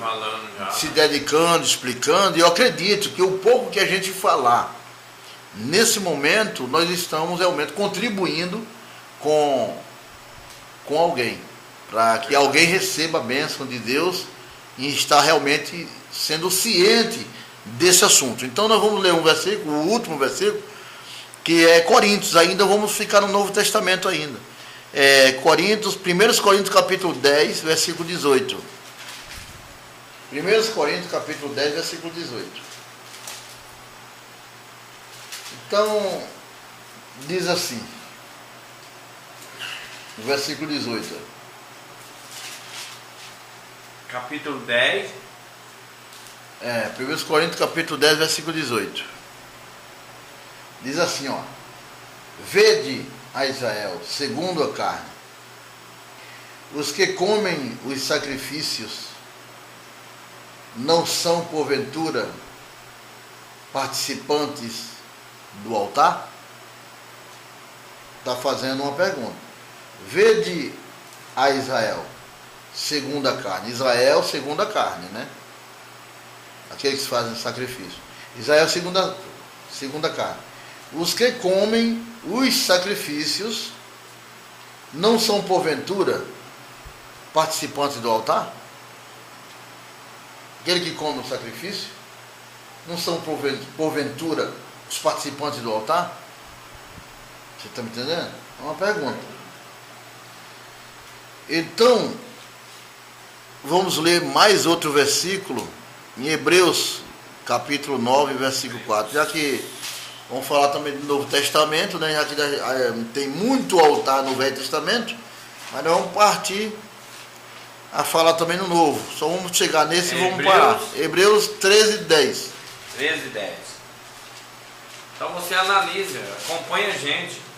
se dedicando, explicando, e eu acredito que o pouco que a gente falar, nesse momento, nós estamos realmente contribuindo com alguém, para que alguém receba a bênção de Deus e está realmente sendo ciente desse assunto. Então nós vamos ler um versículo, o último versículo, que é Coríntios, ainda vamos ficar no Novo Testamento ainda. 1 Coríntios capítulo 10, versículo 18. 1 Coríntios capítulo 10, versículo 18. Então, diz assim, no versículo 18. Capítulo 10. 1 Coríntios capítulo 10, versículo 18. Diz assim, ó: vede a Israel, segundo a carne, os que comem os sacrifícios não são porventura participantes do altar? Está fazendo uma pergunta. Vede a Israel, segundo a carne. Israel, segundo a carne, né? Aqueles que fazem sacrifício. Israel, segundo a carne. Os que comem os sacrifícios não são porventura participantes do altar? Aquele que come o sacrifício não são porventura os participantes do altar? Você está me entendendo? É uma pergunta. Então, vamos ler mais outro versículo em Hebreus capítulo 9, versículo 4. Já que vamos falar também do Novo Testamento, né? Já que tem muito altar no Velho Testamento, mas nós vamos partir a falar também no Novo. Só vamos chegar nesse e vamos parar. Hebreus 13, 10. 13, 10. Então você analisa, acompanha a gente.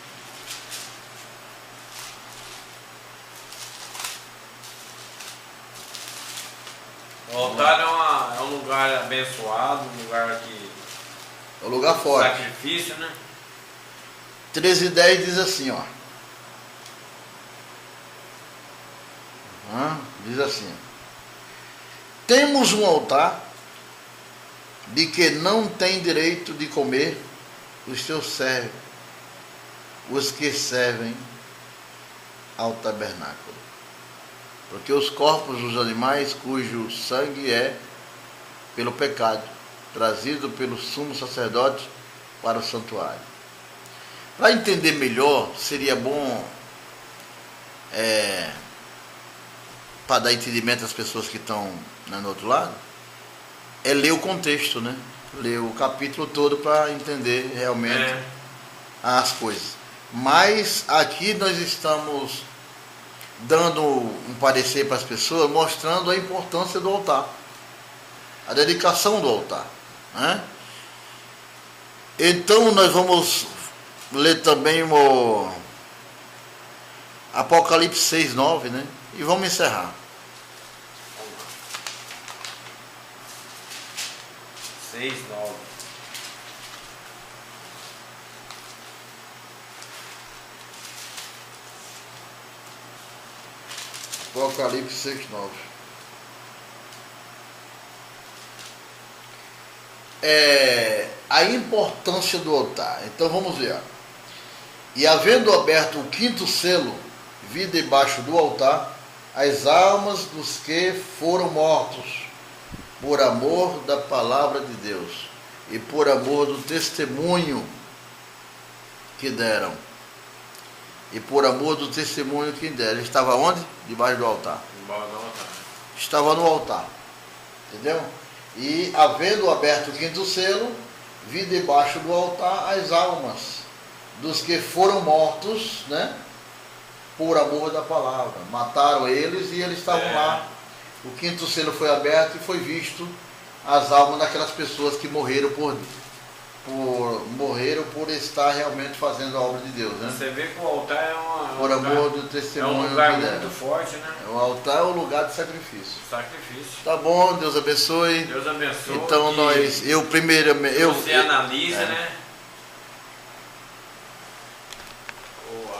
O altar é um lugar abençoado, um lugar que... É um lugar forte. Sacrifício, né? 13, 10 diz assim, ó. Diz assim: temos um altar de que não tem direito de comer os seus servos, os que servem ao tabernáculo, porque os corpos dos animais cujo sangue é pelo pecado trazido pelo sumo sacerdote para o santuário. Para entender melhor, seria bom para dar entendimento às pessoas que estão, né, no outro lado, é ler o contexto, né? Ler o capítulo todo para entender realmente as coisas. Mas aqui nós estamos dando um parecer para as pessoas, mostrando a importância do altar, a dedicação do altar, né? Então nós vamos ler também o Apocalipse 6, 9, né? E vamos encerrar. 6, 9. Apocalipse 6, 9. A importância do altar. Então vamos ver. E havendo aberto o quinto selo, vi debaixo do altar as almas dos que foram mortos por amor da palavra de Deus e por amor do testemunho que deram. E por amor do testemunho que deram. Ele estava onde? Debaixo do altar. Debaixo do altar. Estava no altar. Entendeu? E havendo aberto o quinto selo, vi debaixo do altar as almas dos que foram mortos, né? Por amor da palavra. Mataram eles e eles estavam lá. O quinto selo foi aberto e foi visto as almas daquelas pessoas que morreram por estar realmente fazendo a obra de Deus, né? Você vê que o altar é por amor do testemunho. É um lugar muito forte, né? O altar é o lugar de sacrifício. Sacrifício. Tá bom, Deus abençoe. Deus abençoe. Então você analisa, né?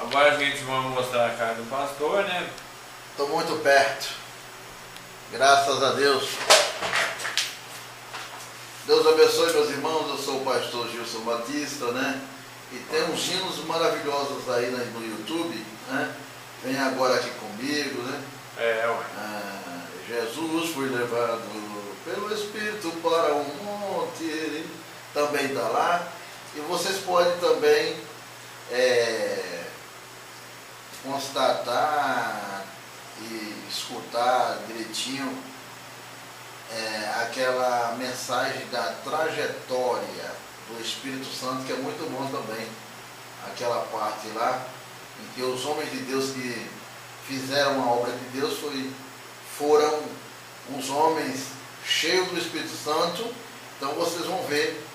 Agora a gente vai mostrar a cara do pastor, né? Estou muito perto. Graças a Deus. Deus abençoe, meus irmãos. Eu sou o pastor Gilson Batista, né? E tem uns hinos maravilhosos aí no YouTube, né? Vem agora aqui comigo, né? Jesus foi levado pelo Espírito para um monte, ele também está lá. E vocês podem também constatar e escutar direitinho aquela mensagem da trajetória do Espírito Santo, que é muito bom também. Aquela parte lá em que os homens de Deus que fizeram a obra de Deus foram uns homens cheios do Espírito Santo. Então vocês vão ver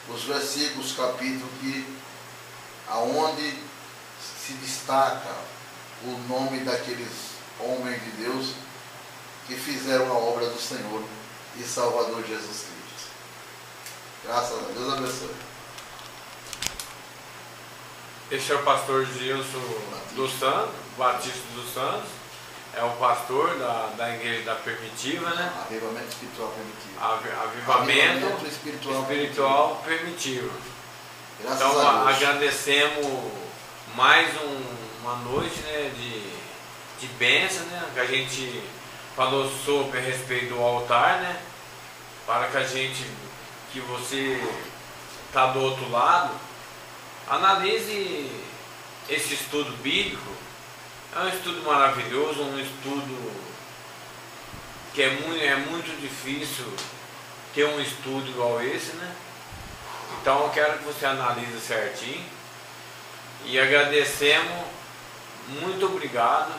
os versículos, capítulos aonde se destaca o nome daqueles homens de Deus que fizeram a obra do Senhor e Salvador Jesus Cristo. Graças a Deus, abençoe. Esse é o pastor Gilson dos Santos, Batista dos Santos, é o pastor da igreja da Primitiva, né? Avivamento Espiritual Primitivo. Avivamento Espiritual Primitivo. Graças então a Deus. agradecemos mais uma noite, né, de bênção, né, que a gente falou sobre a respeito do altar, né, para que você está do outro lado, analise esse estudo bíblico. É um estudo maravilhoso, um estudo que é muito difícil ter um estudo igual esse, né? Então eu quero que você analise certinho e agradecemos, muito obrigado.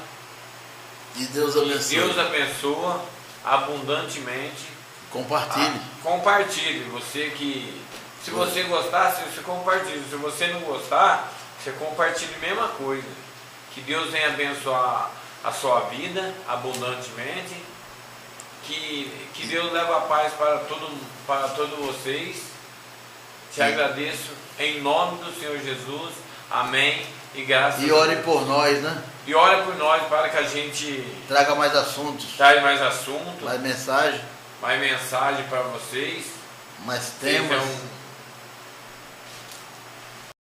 E Deus abençoe. E Deus abençoa abundantemente. Compartilhe. Compartilhe. Se você gostar, você compartilha. Se você não gostar, você compartilha a mesma coisa. Que Deus venha abençoar a sua vida abundantemente. Que Deus leve a paz para todos vocês. Te agradeço em nome do Senhor Jesus. Amém. E graças E ore por nós, né? E ore por nós para que a gente traga mais assuntos. Traga mais assuntos. Mais mensagem. Mais mensagem para vocês. Mais temas. Sejam